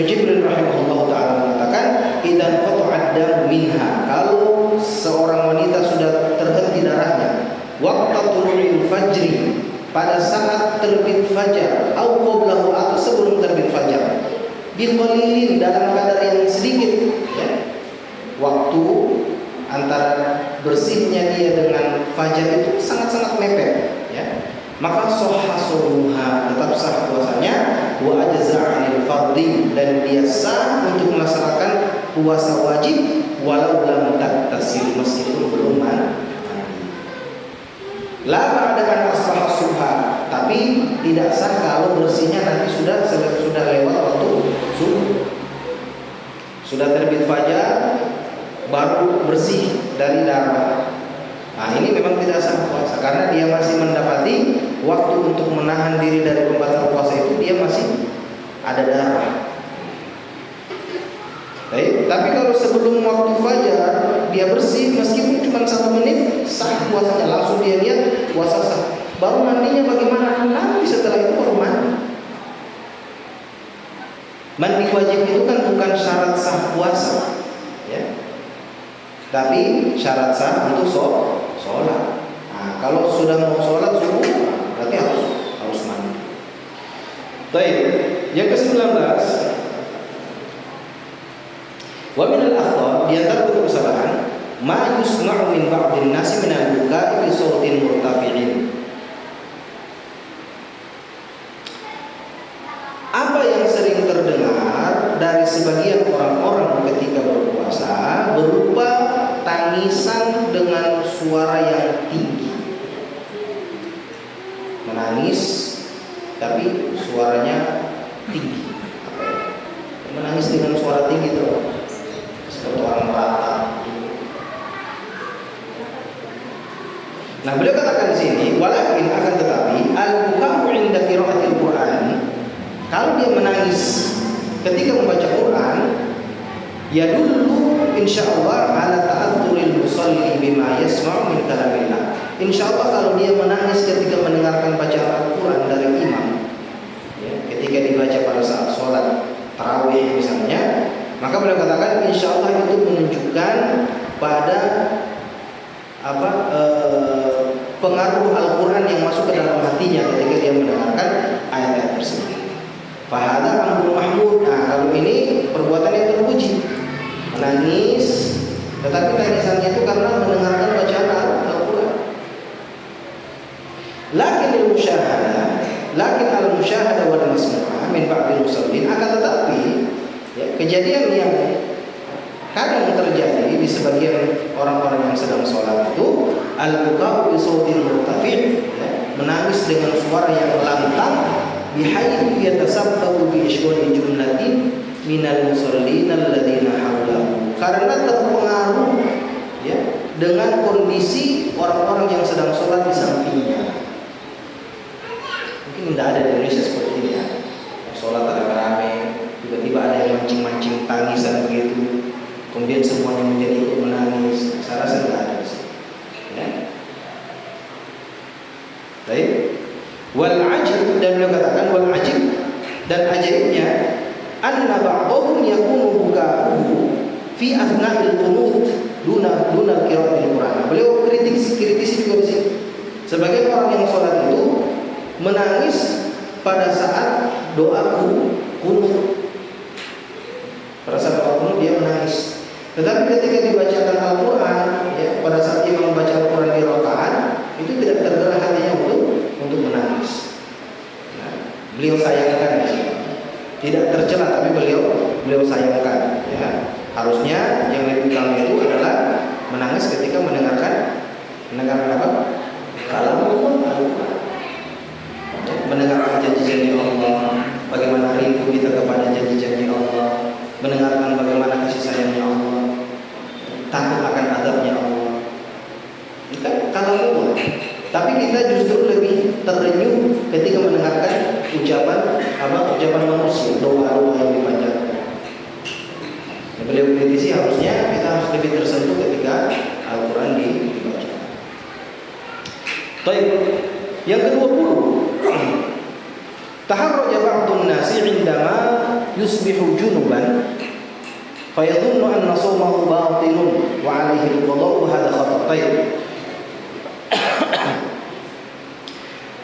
Jibril rahimahullah taala mengatakan, idan qata'ad dam minha, kalau seorang wanita sudah terhenti darahnya, waqta tulu'il fajri, pada saat terbit fajar, au qablahu, atau sebelum terbit fajar, biqalilin, dalam kadar yang sedikit ya. Waktu antara bersihnya dia dengan fajar itu sangat-sangat mepet ya. Maka sahha shaumuha, tetap sah puasanya, wa ajza 'anil fardhi, dan dia sah untuk melaksanakan puasa wajib, walau lam tattasil, meskipun belum mandi. La ba'da asbah subha, tapi tidak sah kalau bersihnya nanti sudah lewat waktu subuh. Sudah terbit fajar baru bersih dari darah. Nah, ini memang tidak sah puasa karena dia masih mendapati waktu untuk menahan diri dari pembatal puasa itu, dia masih ada darah. Baik, tapi kalau sebelum waktu fajar dia bersih meskipun cuma 1 menit, sah puasanya, langsung dia lihat puasa sah. Baru mandinya bagaimana? Nanti setelah itu baru mandi. Mandi wajib itu kan bukan syarat sah puasa, ya. Tapi syarat sah untuk sholat. Nah, kalau sudah mau sholat subuh, berarti harus mandi. Baik, yang ke-19, wa min al-akhtar, di antara bentuk kesalahan, ma yusma'u min ba'dhin nasi min al-buka'i bi sautin murtafi'in. Apa yang sering terdengar dari sebagian orang-orang ketika berpuasa berupa tangisan dengan suara yang tinggi. Menangis tapi suaranya tinggi. Apa ya? Menangis dengan suara tinggi itu seperti orang merata. Nah, beliau katakan di sini, walakin akan tetapi al-bukamu 'inda qira'atil Qur'an, kalau dia menangis ketika membaca Quran, ya dulu insyaallah ala ta'athuril musalli bima yasma'u min kalamillah. Insyaallah kalau dia menangis ketika mendengarkan bacaan Al-Quran dari imam, ya, ketika dibaca pada saat sholat tarawih misalnya, maka beliau katakan insyaallah itu menunjukkan pada pengaruh Al-Quran yang masuk ke dalam hatinya ketika dia mendengarkan ayat-ayat tersebut. Fahadha amrun mahmud. Nah, kalau ini perbuatan yang terpuji, menangis, tetapi tangisannya itu karena mendengarkan bacaan Al-Quran. Lakin al-musyahadah wal masmu'ah min ba'dil musallin, akan tetapi ya, kejadian yang kadang terjadi di sebagian orang-orang yang sedang sholat itu al-buka'u bi sautin murtafi', ya, menangis dengan suara yang lantang, bihaythu yatasabbabu bi ishghali jumlatin minal musallin alladziina haulahu, karena terpengaruh ya dengan kondisi orang-orang yang sedang sholat di sampingnya. Mungkin tidak ada di Indonesia seperti ini ya. Sholat rame-rame, tiba-tiba ada yang mancing-mancing tangisan begitu, kemudian semuanya menjadi ikut menangis. Saya rasa tidak ada sih. Ya. Baik. Wal ajib, dan beliau katakan wal ajib, dan ajaibnya anna ba'dhum yakunu buka'uhu fi athna'il qunut duna qira'atil Qur'an. Beliau kritisi juga di sini. Sebagian orang yang sholat itu menangis pada saat doa qunut. Pada saat doa qunut dia menangis. Tetapi ketika dibacakan Al-Quran, ya, pada saat imam membaca Al-Quran di rakaat, itu tidak tergerak hatinya untuk menangis. Nah, beliau sayangkan di sini. Tidak tercela, tapi beliau sayangkan. Ya. Harusnya yang lebih utama itu adalah menangis ketika mendengarkan apa? Kalam Al-Quran. Mendengarkan janji-janji Allah, bagaimana rindu kita kepada janji-janji Allah, mendengarkan bagaimana kasih sayangnya Allah, takut akan azabnya Allah. Ini kan kalam Allah. Tapi kita justru lebih terenyuh ketika mendengarkan ucapan manusia, doa-doa yang dipanjatkan. Nah, beliau kritisi harusnya kita harus lebih tersentuh ketika Al-Quran dibaca. Baik, yang ke-20, taharraja ba'dun nasi 'indama yusbihu junuban fayadhunnu anna shawmahu batilun wa 'alaihi al-qada'u hadha khata'.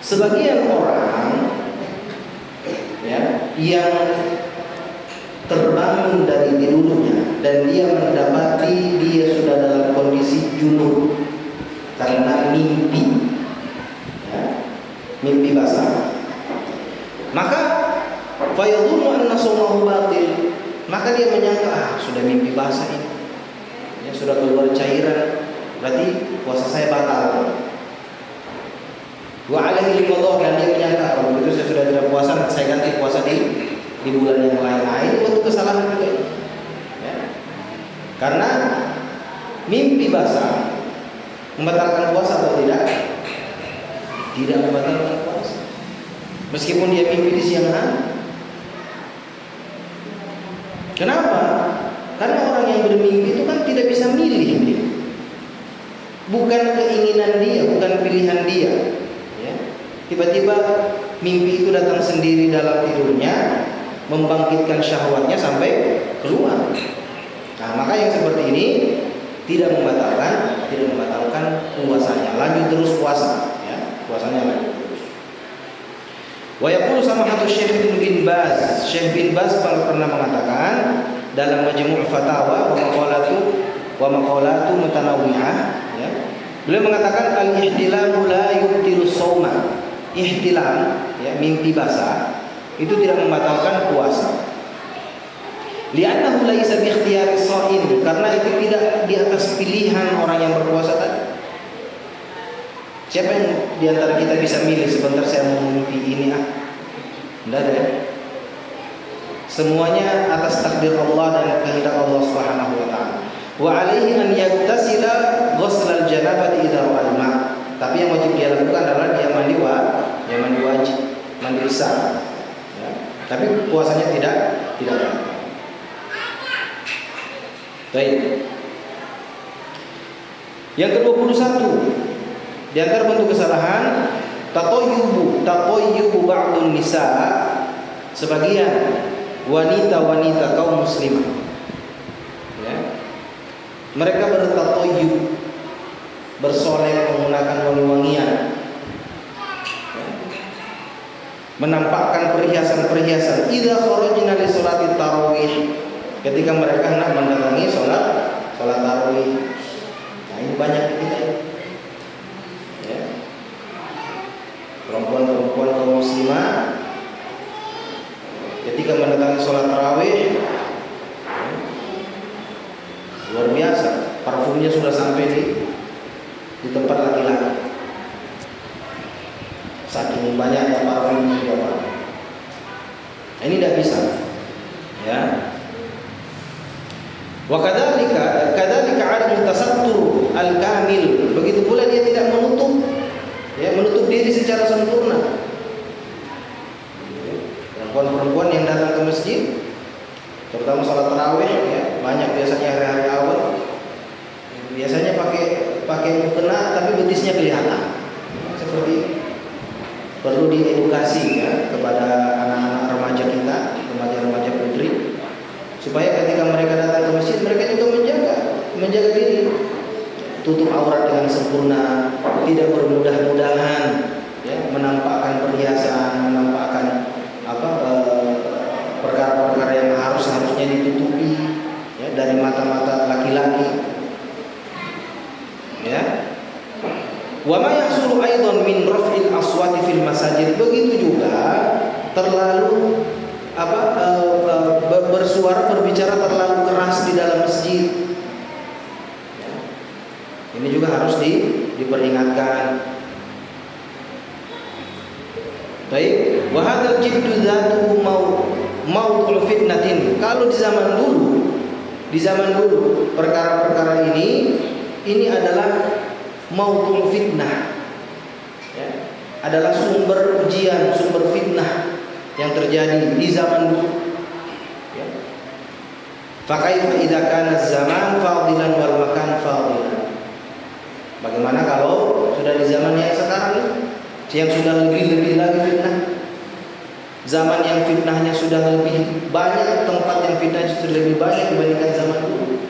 Sebagian orang ya yang terbangun dari tidurnya dan dia mendapati dia sudah dalam kondisi junub karena mimpi, ya, mimpi basah, maka fayadhunnu anna shawmahu batil, maka dia menyangka sudah mimpi basah ini, sudah keluar cairan, berarti puasa saya batal. Wa alaihi qadha, dan dia menyangka kalau begitu saya sudah tidak puasa, saya ganti puasa di bulan yang lain. Nah, itu bentuk kesalahan juga. Ya. Karena mimpi basah membatalkan puasa atau tidak? Tidak membatalkan puasa. Meskipun dia mimpi di siang hari. Kenapa? Karena orang yang bermimpi itu kan tidak bisa milih dia. Bukan keinginan dia, bukan pilihan dia. Ya. Tiba-tiba mimpi itu datang sendiri dalam tidurnya, membangkitkan syahwatnya sampai keluar. Nah, maka yang seperti ini tidak membatalkan puasanya, lanjut terus puasa, ya, puasanya lanjut terus. Wa yaqulu samahatu Syekh bin Baz, Syekh bin Baz pernah mengatakan dalam Majmu' Fatawa wa maqalatu mutanawwi'ah, ya. Beliau mengatakan al-ihtilamu la yubtilu shauma. Ihtilam, ya, mimpi basah itu tidak membatalkan puasa. Li'annahu laisa bi ikhtiyari shaim, karena itu tidak di atas pilihan orang yang berpuasa tadi. Siapa yang di antara kita bisa milih sebentar saya mau mimpi ini Tidak ada, ya? Semuanya atas takdir Allah dan kehendak Allah Subhanahu wa taala. Wa alaihi an yaktasila ghusl al-janabah idza al-ma. Tapi yang wajib dia lakukan adalah dia mandi wajib, mandi besar. Ya. Tapi puasanya tidak ada. Baik. Yang ke-21 di antara bentuk kesalahan tatayyubu ba'dun nisa, sebagian wanita-wanita kaum muslimah, ya, mereka bertatayyub, bersolek menggunakan wangi-wangian, ya, menampakkan perhiasan-perhiasan idza kharajna li sholati tarawih, ketika mereka hendak mendatangi sholat tarawih. Nah, ini banyak kita, ya, perempuan-perempuan kaum muslimah ketika mendatangi sholat tarawih, luar biasa, parfumnya sudah sampai di tempat laki-laki. Saking banyaknya parfum di bawah. Ini tidak bisa, ya. Wa kadzalika adamu tasattur al-kamil. Begitu pula dia tidak menutup diri secara sempurna. Perempuan-perempuan yang datang ke masjid, terutama sholat tarawih, ya, banyak biasanya hari-hari awal, biasanya pakai mukena tapi betisnya kelihatan. Seperti ini. Perlu diedukasi, ya, kepada anak-anak remaja kita, remaja-remaja putri, supaya ketika mereka datang ke masjid, mereka juga menjaga diri, tutup aurat dengan sempurna, tidak bermudah-mudahan, ya, menampakkan perhiasan, menampakkan perkara-perkara yang harusnya ditutupi, ya, dari mata-mata laki-laki, ya. Wa ma yahsulu aidan min raf'il aswati fil masajid, begitu juga terlalu bersuara, berbicara terlalu keras di dalam masjid. Ya. Ini juga harus diperingatkan. Baik, wa hadzal jiddu dzatuhu mawdu'u fitnatin. Kalau di zaman dulu perkara-perkara ini adalah mawdu'u fitnah. Ya, adalah sumber ujian, sumber fitnah yang terjadi di zaman dulu. Ya. Fa kaifa idza kana zaman fadilan wal makan fadilan. Bagaimana kalau sudah di zaman yang sekarang ini, yang sudah lebih lagi fitnah, zaman yang fitnahnya sudah lebih banyak, tempat yang fitnahnya sudah lebih banyak dibandingkan zaman dulu.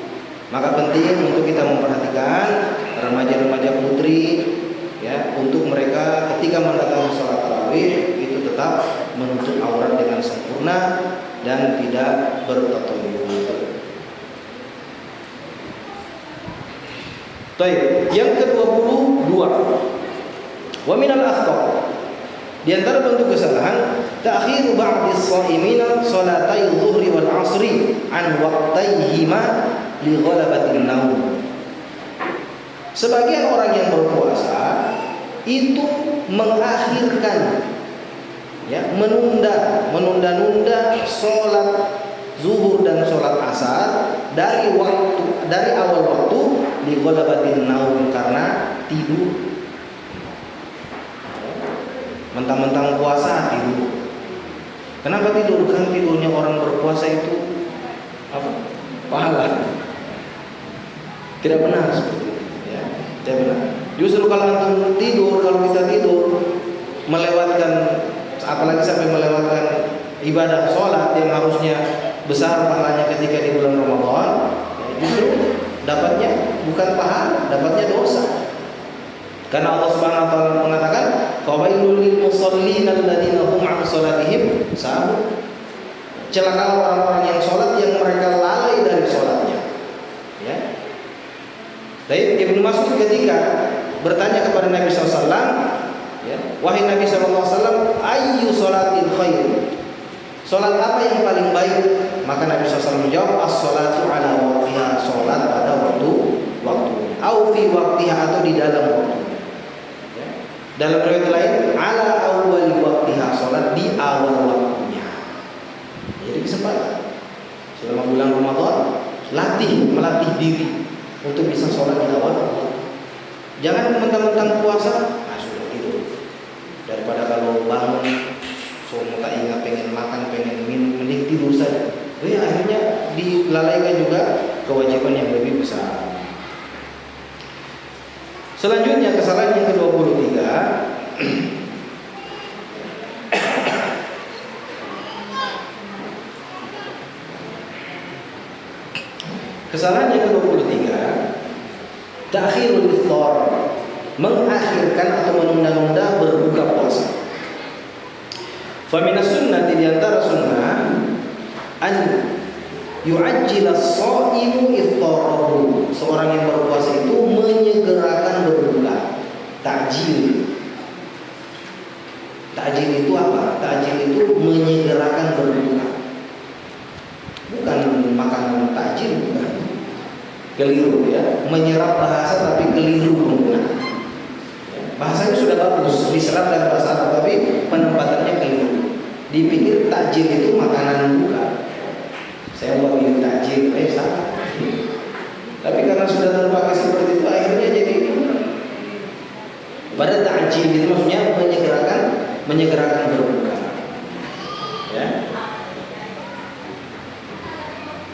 Maka penting untuk kita memperhatikan remaja-remaja putri, ya, untuk mereka ketika mendatangi sholat tarawih itu tetap menutup aurat dengan sempurna dan tidak bertatayyub. Baik, yang ke-22, wa minal akhta', di antara bentuk kesalahan ta'khiru ba'dis shaimina salatai dhuhri wal 'ashri an waqtaihima li ghalabatin naum. Sebagian orang yang berpuasa itu mengakhirkan, ya, menunda-nunda sholat zuhur dan sholat asar dari awal waktu li ghalabatin naum, karena tidur. Mentang-mentang puasa tidur. Kenapa tidur? Kan tidurnya orang berpuasa itu apa? Pahala. Tidak benar seperti itu, ya. Tidak benar. Justru kalau antum tidur, kalau kita tidur melewatkan, apalagi sampai melewatkan ibadah sholat yang harusnya besar pahalanya ketika di bulan Ramadan, justru dapatnya bukan pahala, dapatnya dosa. Karena Allah Subhanahu wa taala mengatakan, "Fawailul lil musallin alladziina hum 'an shalatihim sahun." Celaka orang-orang yang sholat yang mereka lalai dari sholatnya. Ya. Baik, Ibnu Mas'ud ketika bertanya kepada Nabi SAW, ya, wahai Nabi SAW, ayyu sholatin khair? Sholat apa yang paling baik? Maka Nabi SAW menjawab, as-sholatu ala waqtiha, sholat pada waktunya, au fi waqtiha, atau di dalam waktu. Ya. Dalam riwayat lain, ala awwali waqtiha, sholat di awal waktunya. Jadi kesempatan selama bulan Ramadan, melatih diri untuk bisa sholat di awal waktu. Jangan mentang-mentang puasa, sudah tidur. Daripada kalau bangun semua tak ingat, pengen makan, pengen minum, mending tidur saja. Ya, akhirnya dilalaikan juga kewajiban yang lebih besar. Selanjutnya kesalahan yang ke-23, kesalahan yang ke-23, ta'khirul iftar, mengakhirkan atau menunda-nunda berbuka puasa. Fa minas sunnati, di antara sunnah, an yu'ajjila as-shaimu iftarahu, seorang yang berpuasa itu menyegerakan berbuka. Ta'jil itu apa? Ta'jil itu menyegerakan berbuka. Bukan makanan takjil, bukan. Keliru, ya. Menyerap bahasa tapi keliru penggunaan. Bahasanya sudah bagus, diserap dari bahasa Arab, tapi penempatannya keliru. Dipikir takjil itu makanan buka. Saya buat bikin takjil, salah. Tapi karena sudah terpakai seperti itu, akhirnya jadi pada takjil itu maksudnya menyegerakan berbuka. Ya.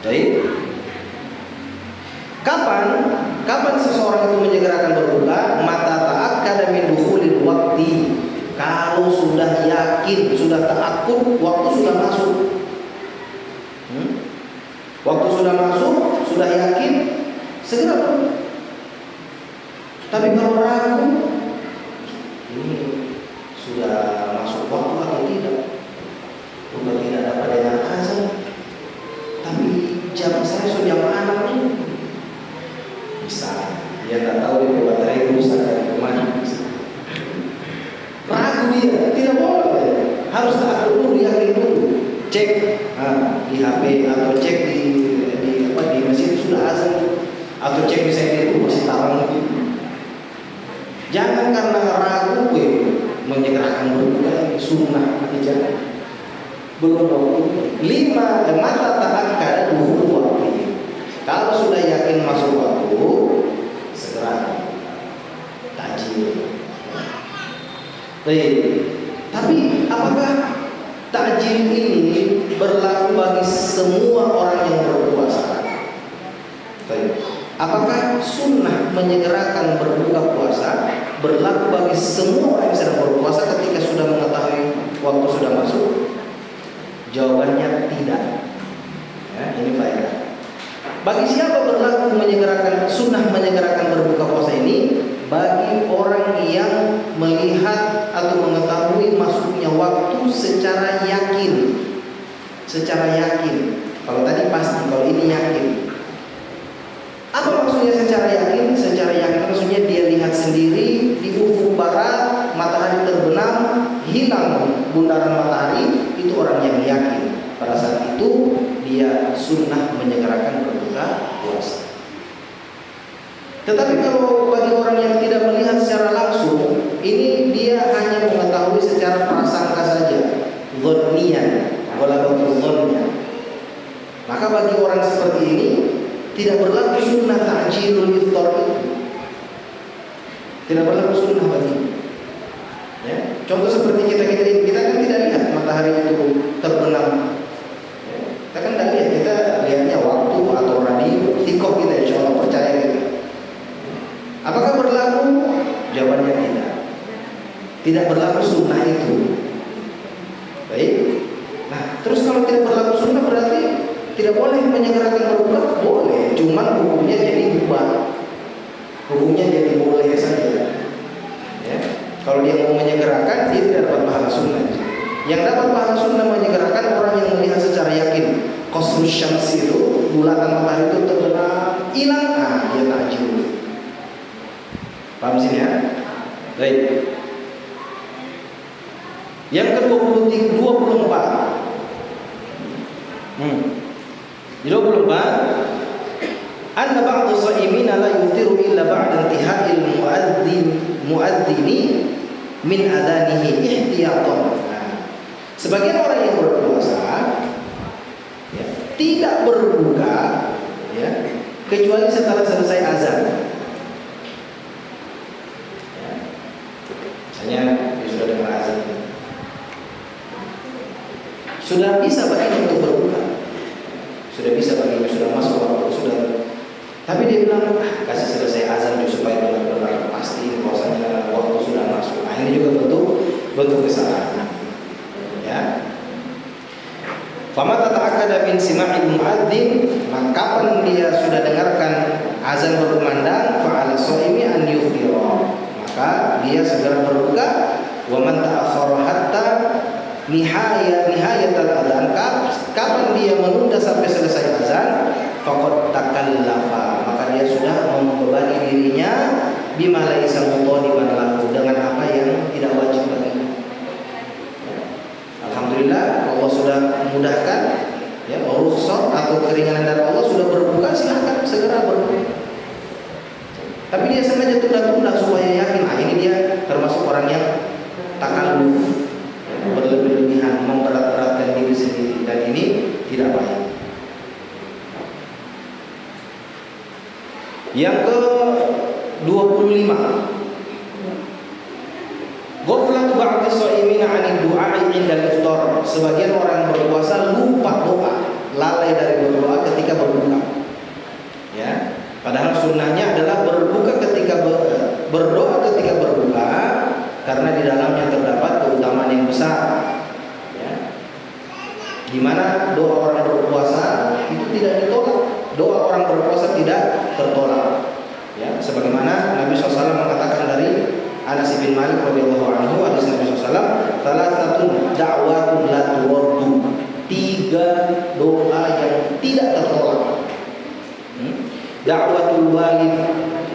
Baik. Kapan seseorang itu menyegerakan berbuka? Mata ta'akkada min dukhulil waqti, kalau sudah yakin, sudah ta'akkud, waktu sudah masuk. Waktu sudah masuk, sudah yakin, segera berbuka. Tapi kalau ragu, ini sudah masuk waktu atau tidak? Sudah tidak dapat dengan azan, tapi jam saya sudah jam 6 tuh. Bisa, dia tak tahu itu baterai rusak dari kemana. Ragu dia, tidak boleh. Harus tak dulu, yakin dulu. Cek di HP atau cek di mesin sudah azan, atau cek di saya itu masih tarang gitu. Jangan karena ragu menyegerakan berbuka, sunnah aja. Belum waktu. 5 mata ta'akkada dukhul waktu. Kalau sudah yakin masuk waktu, segera takjil. Baik. Tapi apakah takjil ini berlaku bagi semua orang yang berpuasa? Baik. Apakah sunnah menyegerakan berbuka puasa berlaku bagi semua orang yang sedang berpuasa ketika sudah mengetahui waktu sudah masuk? Jawabannya tidak. Ya, ini faedah. Bagi siapa berlaku sunnah menyegerakan berbuka puasa ini? Bagi orang yang melihat atau mengetahui masuknya waktu secara yakin. Secara yakin. Kalau tadi pasti, kalau ini yakin. Apa maksudnya secara yakin? Secara yakin maksudnya dia lihat sendiri di ufuk barat matahari terbenam, hilang bundaran matahari, itu orang yang yakin. Pada saat itu dia sunnah menyegerakan berbuka puasa. Tetapi kalau bagi orang yang tidak melihat secara langsung, ini dia hanya mengetahui secara prasangka saja, dzanniyan, ghalabatul dzannya. Maka bagi orang seperti ini tidak berlaku sunnah ta'jilul iftar itu. Tidak berlaku sunnah bagi. Ya. Contoh seperti kita kan tidak lihat matahari itu terbenam. Ya. Kita kan tidak lihat, kita lihatnya waktu atau radio, tikok kita insya Allah percaya kita. Apakah berlaku? Jawabannya tidak. Tidak berlaku sunnah itu. Baik. Nah, terus kalau tidak berlaku sunnah berarti tidak boleh menyegerakan berbuka? Boleh, cuman hukumnya jadi mubah. Hukumnya jadi boleh saja. Ya. Kalau dia mau menyegerakan, dia tidak dapat pahala sunnah. Yang dapat pahala sunnah menyegerakan orang yang melihat secara yakin qasrus syams itu, bulatan matahari itu terbenam, hilang, nah dia takjil. Paham sini ya? Baik. Yang ke-24. Di 24, anna ba'dhu sha'imina la yuftiru illa ba'da intiha'il muadzini min adanihi ihtiyatan. Nah, sebagian orang yang berpuasa ya, tidak berbuka ya, kecuali setelah selesai azan. Ya. Misalnya dia sudah dengar azan, sudah bisa baginya untuk berbuka, sudah bisa baginya, sudah masuk waktu, sudah. Tapi dia bilang, kasih selesai azan supaya benar-benar pasti bahwasanya waktu sudah masuk. Nah, ini juga bentuk kesalahan. Ya. Fama tata'akkada min sima'il muadzin, maka kapan dia sudah dengarkan azan berkumandang, fa'ala shaimi an yufṭira, maka dia segera berbuka. Wa man ta'akhkhara hatta nihayatal adzan, kapan dia menunda sampai selesai azan, faqad takallafa, maka dia sudah membebani dirinya bima laisa mutaliban lahu, dengan apa yang tidak wajib baginya. Alhamdulillah Allah sudah memudahkan ya, rukhsah atau keringanan dari Allah, sudah berbuka, silakan segera berbuka. Tapi dia sengaja tunda-tunda supaya yakin, nah ini dia termasuk orang yang takalluf, berlebihan, memberat-beratkan diri sendiri, dan ini tidak baik. Yang ke-25, ghaflatu ba'dhi shaimina 'anid du'a'i 'inda al-iftar. Sebagian orang berpuasa lupa doa, lalai dari berdoa ketika berbuka. Ya, padahal sunnahnya adalah berbuka ketika berdoa ketika berbuka, karena di dalamnya terdapat keutamaan yang besar. Ya. Di mana doa orang berpuasa itu tidak ditolak. Doa orang berpuasa tidak tertolak. Ya, sebagaimana Nabi SAW mengatakan dari Anas bin Malik radhiyallahu anhu, hadis Nabi SAW, "Salasatun da'watun la turaddu." 3 doa yang tidak tertolak. Da'watul walid,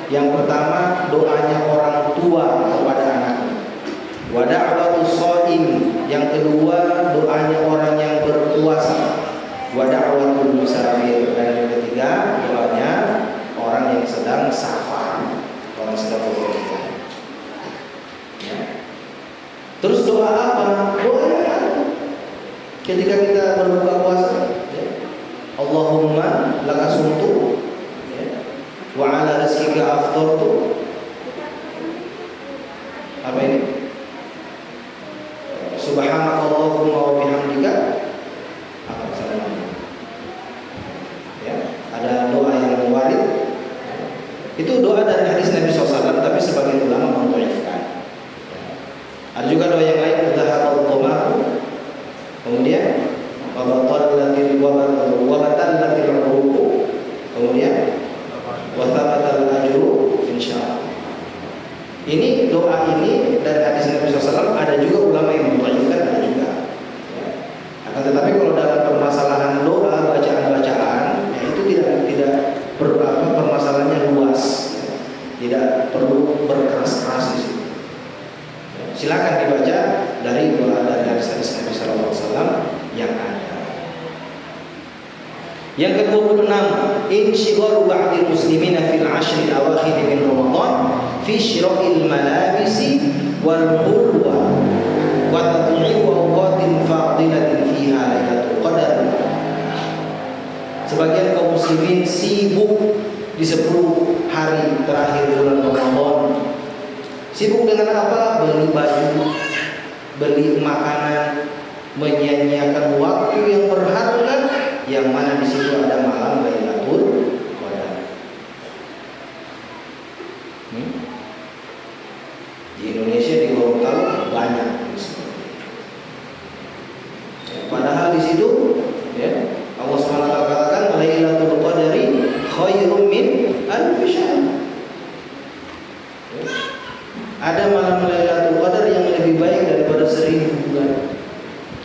yang pertama doanya orang tua kepada anaknya. Wa da'watus shaim, yang kedua doanya orang yang berpuasa. Wa da'watul musafir, dan yang ketiga doanya orang yang sedang safar, orang sedang berpergian. Ya. Terus doa apa? Doa ketika kita berbuka puasa, ya. Allahumma laka sumtu, ya. Wa ala rizqika aftartu. Apa ini? Subhanakallahumma wa bihamdika. Apa namanya? Ya, ada doa yang warid. Itu doa dari hadis Nabi SAW, tapi sebagian ulama mendhaifkan. Ada juga doa yang lain, dhahabal dhamaa'u, kemudian wabatallatil uruqu, kemudian wathabatal ajru insyaallah. Ini doa ini dari hadis Nabi SAW, ada juga ulama yang mendhaifkan, ada juga. Akan tetapi kalau dalam permasalahan doa, bacaan-bacaan, ya itu tidak permasalahannya luas, tidak perlu berkeras-keras di situ. Silakan dibaca dari doa dari hadis Nabi SAW yang ada. Yang ke-26, inshighalu ba'dil muslimina fil 'ashr al-awakhir min Ramadan fi syira'il malabisi wal hulwa wa tad'i'u awqatin fadilatin fiha lailatul qadar. Sebagian kaum muslimin sibuk di 10 hari terakhir bulan Ramadan. Sibuk dengan apa? Beli baju, beli makanan, menyia-nyiakan waktu yang berharga, yang mana di situ ada malam Lailatul Qadar. Di Indonesia di Gorontalo banyak. Padahal di situ, ya, Allah SWT katakan Lailatul Qadari khairum min alfi syahr. Ada malam Lailatul Qadar yang lebih baik daripada 1000 bulan.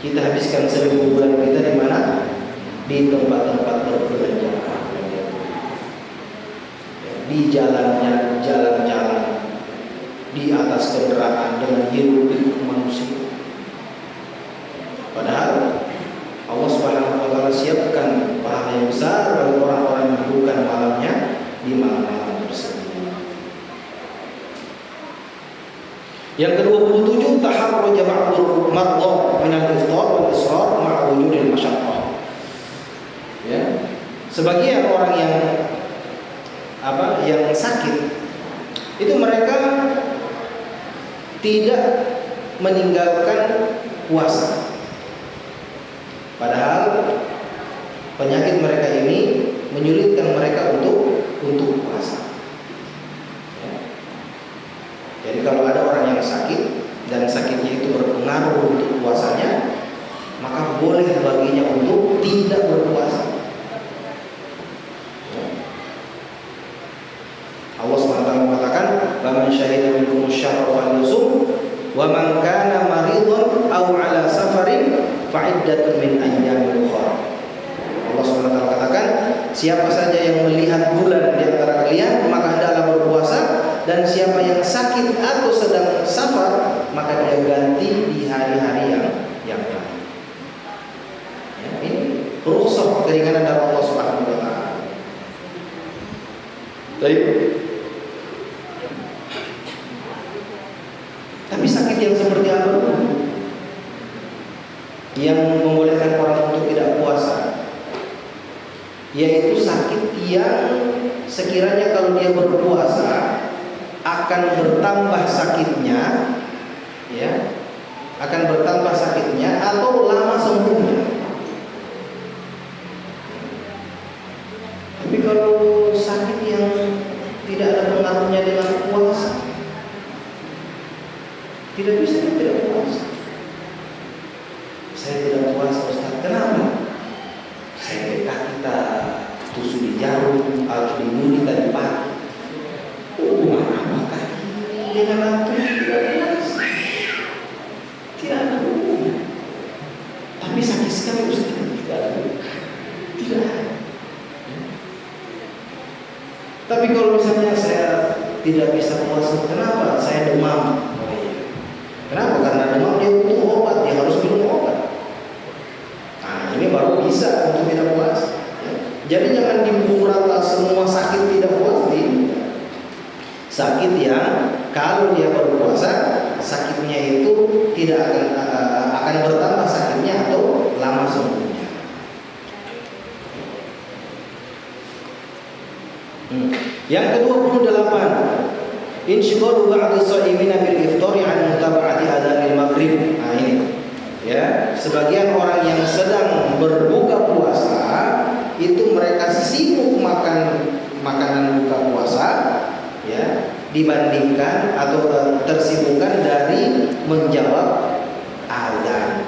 Kita habiskan 1000 bulan kita di mana? Di tempat-tempat berbelanja, di jalan-jalan, di atas kendaraan dengan hiruk-pikuk manusia. Padahal Allah Subhanahu wa taala siapkan pahala yang besar bagi orang-orang yang melakukan malamnya di malam-malam tersebut. Yang ke-27, taharruj ba'dul mardha min al-iftar wal israr ma'a wujudil masyaqqah. Ya. Sebagian orang yang sakit itu mereka tidak meninggalkan puasa. Padahal penyakit mereka ini menyulitkan mereka untuk puasa. Ya. Jadi kalau ada orang yang sakit dan sakitnya itu berpengaruh untuk puasanya, maka boleh baginya untuk tidak berpuasa. Allah SWT mengatakan, "Faman syahida minkum asy-syahra falyusum, wa man kana maridhan aw 'ala safarin fa'iddatun min ayyamin ukhra." Allah SWT katakan, siapa saja yang melihat bulan di antara kalian, maka hendaklah berpuasa, dan siapa yang sakit atau sedang safar, maka dia ganti di hari-hari yang lain. Ya, ini rukhsah keringanan dari Allah Subhanahu wa taala. Baik. Tapi sakit yang seperti apa yang membolehkan orang untuk tidak puasa? Yaitu sakit yang sekiranya kalau dia berpuasa akan bertambah sakitnya, ya, akan bertambah sakitnya atau lama sembuhnya. Tapi kalau sakit yang tidak ada pengaruhnya dengan puasa, tidak bisa tidak puasa. Saya tidak puasa, Ustaz. Kenapa? Saya kita tusuk di jarum atau di mulut tadi pagi. Apakah ini dengan antum tidak puasa? Tidak ada hubungan. Tapi sakit sekali, Ustaz. Tidak ada. Tapi kalau misalnya saya tidak bisa puasa, kenapa? Saya demam. Kenapa? Karena demam dia butuh obat, dia harus minum obat. Nah, ini baru bisa untuk tidak puasa. Ya. Jadi jangan dipukul rata semua sakit tidak puasa. Sakit yang kalau dia berpuasa, sakitnya itu tidak akan bertambah sakitnya atau lama sembuhnya. Yang ke-28, insyighalu ba'd as-sha'imina bil iftari 'an mutaba'ati adzanil maghrib. Nah ini, ya, sebagian orang yang sedang berbuka puasa itu mereka sibuk makan makanan buka puasa, ya, dibandingkan atau tersibukkan dari menjawab azan.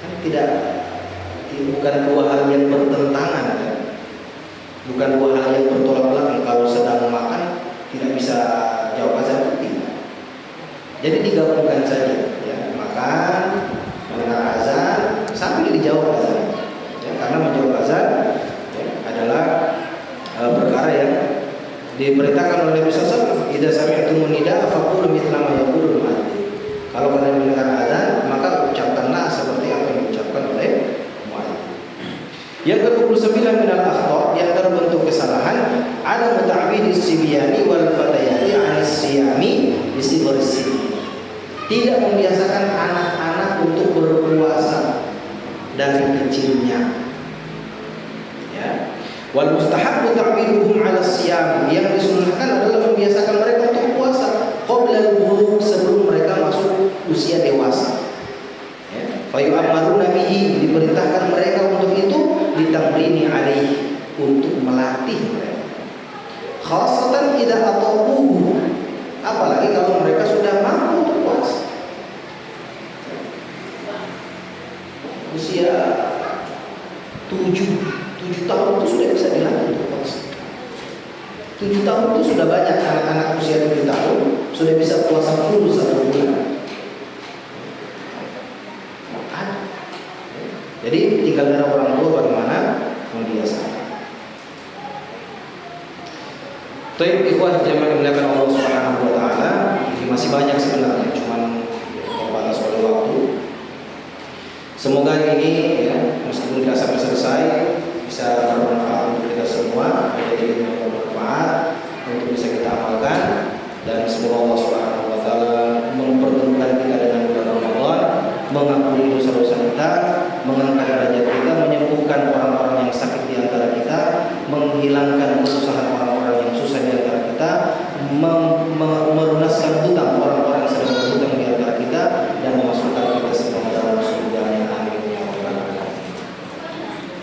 Kan bukan dua hal yang bertentangan, kan? Bukan dua hal yang bertolak belakang. Kalau sedang makan tidak bisa jawab azan, tidak. Jadi digabungkan saja, ya, makan, mendengar azan sambil dijawab azan, ya, karena menjawab azan, ya, adalah perkara yang diperintahkan oleh Nabi SAW. Idza sami'tumun nidaa faqulu mithla ma yaqulul muadzin. Kalau kalian mendengar azan, maka ucapkanlah seperti Yang ke-29 minal akhta, yang terbentuk kesalahan, ada muta'bidis sibyani wal fatayati 'anis siyami bisigharis. Tidak membiasakan anak-anak untuk berpuasa dari kecilnya. Ya. Wal mustahabbu ta'biduhum 'ala siyam, yang disunnahkan adalah membiasakan mereka untuk puasa qabla al-bulugh, sebelum mereka masuk usia dewasa. Fayu'ammaruna bihi, diperintahkan mereka untuk itu, ditamrini alaihi, untuk melatih mereka. Khasatan idza ataquhu, apalagi kalau mereka sudah mampu untuk puasa. Usia 7 tahun itu sudah bisa dilatih untuk puasa. 7 tahun itu sudah banyak anak-anak usia 7 tahun sudah bisa puasa full 1 bulan. Jadi tinggal dari orang tua bagaimana membiasakan. Taib ikhwah jamaah dimuliakan Allah Subhanahu wa taala, masih banyak sebenarnya, cuman terbatas oleh waktu. Semoga ini ya, meskipun tidak sampai selesai, bisa bermanfaat untuk kita semua, menjadi ilmu yang bermanfaat untuk bisa kita amalkan, dan semoga Allah Subhanahu wa taala mempertemukan kita dengan bulan Ramadan, mengampuni dosa-dosa kita, mengangkat derajat kita, menyembuhkan orang-orang yang sakit di antara kita, menghilangkan kesusahan orang-orang yang susah di antara kita, melunaskan hutang orang-orang yang sedang berhutang di antara kita, dan memasukkan kita semua dalam surga-Nya. Amin ya rabbal alamin.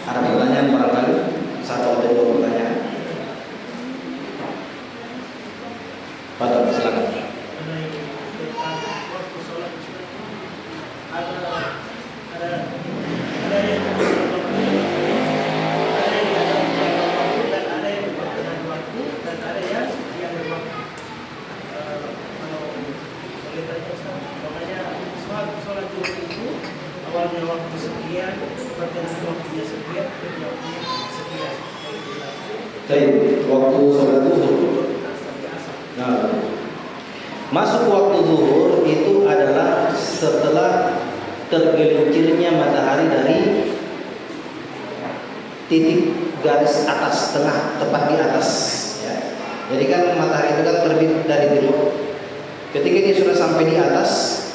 Ada pertanyaan barangkali? 1 atau 2 pertanyaan? Padahal silakan. Awalnya waktu sekian, pertengahan waktunya sekian, waktunya sekian. Baik, waktu sholat zuhur. Nah, masuk waktu zuhur itu adalah setelah tergelincirnya matahari dari titik garis atas tengah, tepat di atas. Ya. Jadi kan matahari itu kan terbit dari timur. Ketika dia sudah sampai di atas,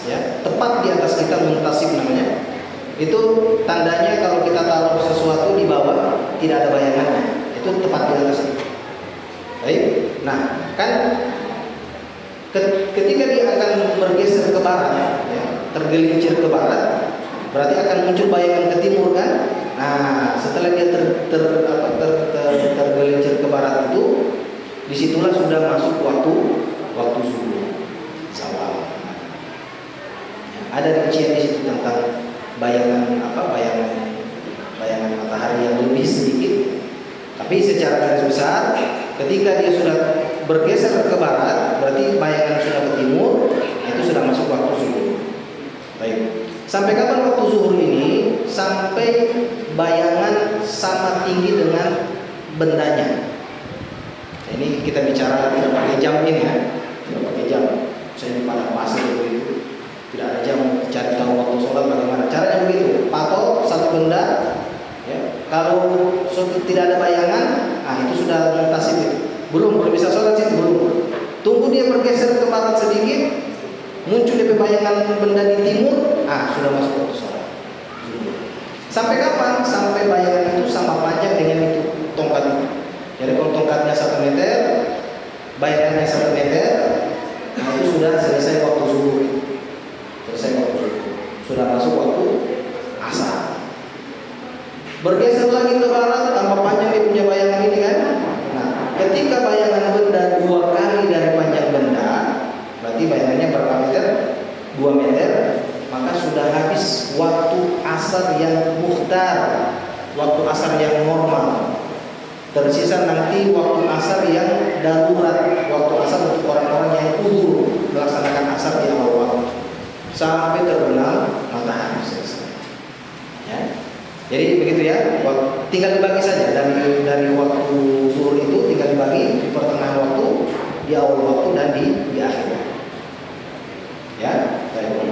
ya, tepat di atas kita, muntasib namanya. Itu tandanya kalau kita taruh sesuatu di bawah tidak ada bayangannya, itu tepat di atas. Baik. Nah, kan ketika dia akan bergeser ke barat, ya, tergelincir ke barat, berarti akan muncul bayangan ke timur kan? Nah, setelah dia tergelincir ke barat itu, disitulah sudah masuk waktu zuhur. Zawal. Ada rincian di situ tentang bayangan matahari yang lebih sedikit. Tapi secara garis besar, ketika dia sudah bergeser ke barat, berarti bayangan sudah ke timur, itu sudah masuk waktu zuhur. Baik. Sampai kapan waktu zuhur ini? Sampai bayangan sama tinggi dengan bendanya. Ini kita bicara tidak pakai jam ini ya, tidak pakai jam. Saya di padang pasir begitu, tidak ada jam, cari tahu waktu sholat bagaimana caranya begitu. Patok satu benda, ya. Kalau tidak ada bayangan, nah itu sudah muntasib itu. Belum bisa sholat sih, belum. Tunggu dia bergeser ke barat sedikit, muncul dia bayangan benda di timur, sudah masuk waktu sholat. Sampai kapan? Sampai bayangan itu sama panjang dengan itu tongkat itu. Jadi kalau tongkatnya 1 meter, bayangannya 1 meter, nah itu sudah selesai waktu zuhur. Sudah masuk waktu asar. Bergeser lagi ke barat, tambah panjang dia punya bayangan ini kan. Nah, ketika bayangan benda 2 kali dari panjang benda, berarti bayangannya berapa meter? 2 meter, maka sudah habis waktu asar yang mukhtar, waktu asar yang normal. Tersisa nanti waktu asar yang darurat, waktu asar untuk orang-orang yang uzur melaksanakan asar di awal waktu sampai terbenam matahari selesai. Ya. Jadi begitu ya. Tinggal dibagi saja dari waktu zuhur itu tinggal dibagi di pertengahan waktu, di awal waktu dan di akhir. Ya, baik.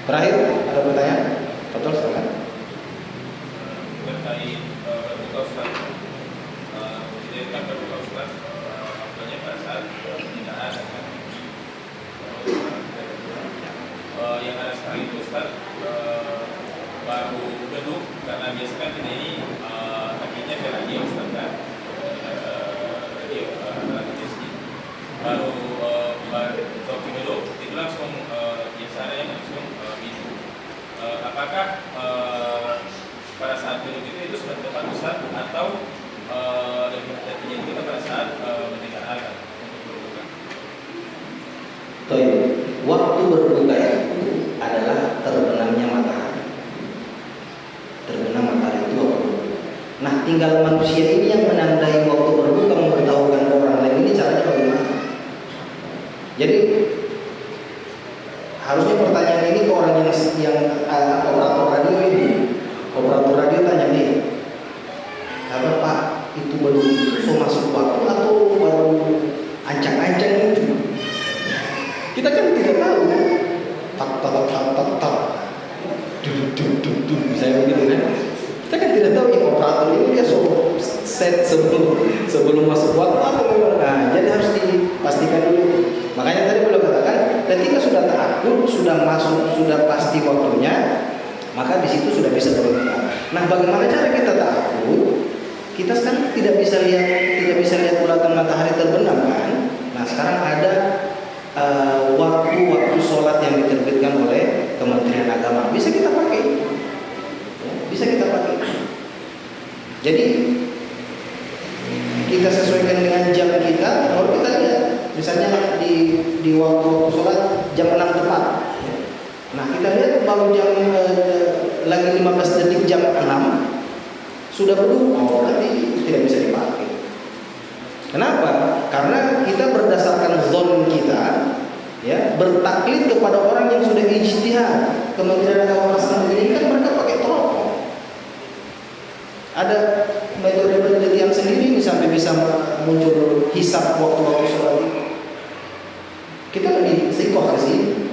Terakhir ada pertanyaan? Betul, silakan. Ustaz, baru beduk karena biasa kan kita ini takutnya ke radio Ustaz kan, radio alat TSG. Baru waktu beduk itu langsung biasanya langsung minum. Apakah pada saat beduk itu sudah tepat Ustaz atau lebih hati-hatinya kita pada saat mendengar azan untuk berbuka? Waktu berbuka itu adalah terbenamnya matahari. Terbenam matahari itu waktu berbuka. Nah, tinggal manusia ini yang menandai waktu berbuka, memberitahukan ke orang lain. Ini caranya bagaimana? Jadi harusnya pertanyaan ini ke orang yang operator radio ini. Operator radio tanya nih, apa Pak, itu baru so masuk waktu atau baru ancang-ancang itu? Kita kan tidak tahu. Tak. Misalnya begitu kan. Kita kan tidak tahu ini operator ini dia so set sebelum masuk waktu atau bagaimana. Nah, jadi harus dipastikan dulu. Makanya tadi beliau katakan, ketika sudah ta'akud, sudah masuk, sudah pasti waktunya, maka di situ sudah bisa berbuka. Nah, bagaimana cara kita ta'akud? Kita sekarang tidak bisa lihat bulatan matahari terbenam kan? Nah, sekarang ada waktu sholat yang diterbitkan oleh Kementerian Agama, bisa kita pakai, ya, bisa kita pakai. Jadi kita sesuaikan dengan jam kita, baru kita lihat, misalnya di waktu sholat jam 6 tepat. Nah, kita lihat baru jam lagi 15 detik jam 6 sudah berubah, berarti tidak bisa dipakai. Kenapa? Karena kita berdasarkan zon kita, ya, bertaklid kepada orang yang sudah ijtihad. Kementerian Agama Pasang ini kan mereka pakai teropong. Ada metode penelitian sendiri sampai bisa muncul hisab waktu-waktu sholat itu. Kita lebih sikoh ke sini.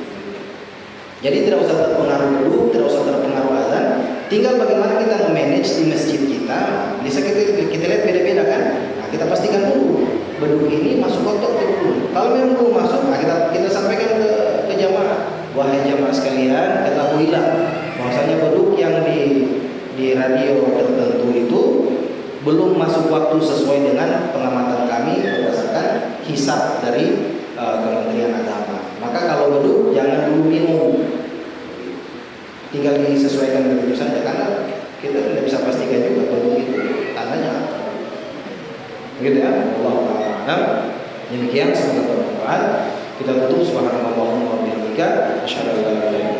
Jadi tidak usah terpengaruh dulu, tidak usah terpengaruh azan. Tinggal bagaimana kita memanage di masjid kita. Bisa kita lihat beda-beda kan. Nah, kita pastikan dulu beduk ini masuk waktu atau belum. Kalau memang belum masuk, nah kita sampaikan ke jamaah. Wahai jamaah sekalian, ketahuilah bahwasanya beduk yang di radio tertentu itu belum masuk waktu sesuai dengan pengamatan kami berdasarkan hisab dari Kementerian Agama. Maka kalau beduk jangan dulu minum. Tinggal disesuaikan begitu saja, karena kita tidak bisa pastikan juga beduk itu tandanya apa. Begitu ya, Allah Ta'ala. Demikian, semoga bermanfaat. Kita tutup subhanallah wa bihamdika, asyhadu an la ilaha illa anta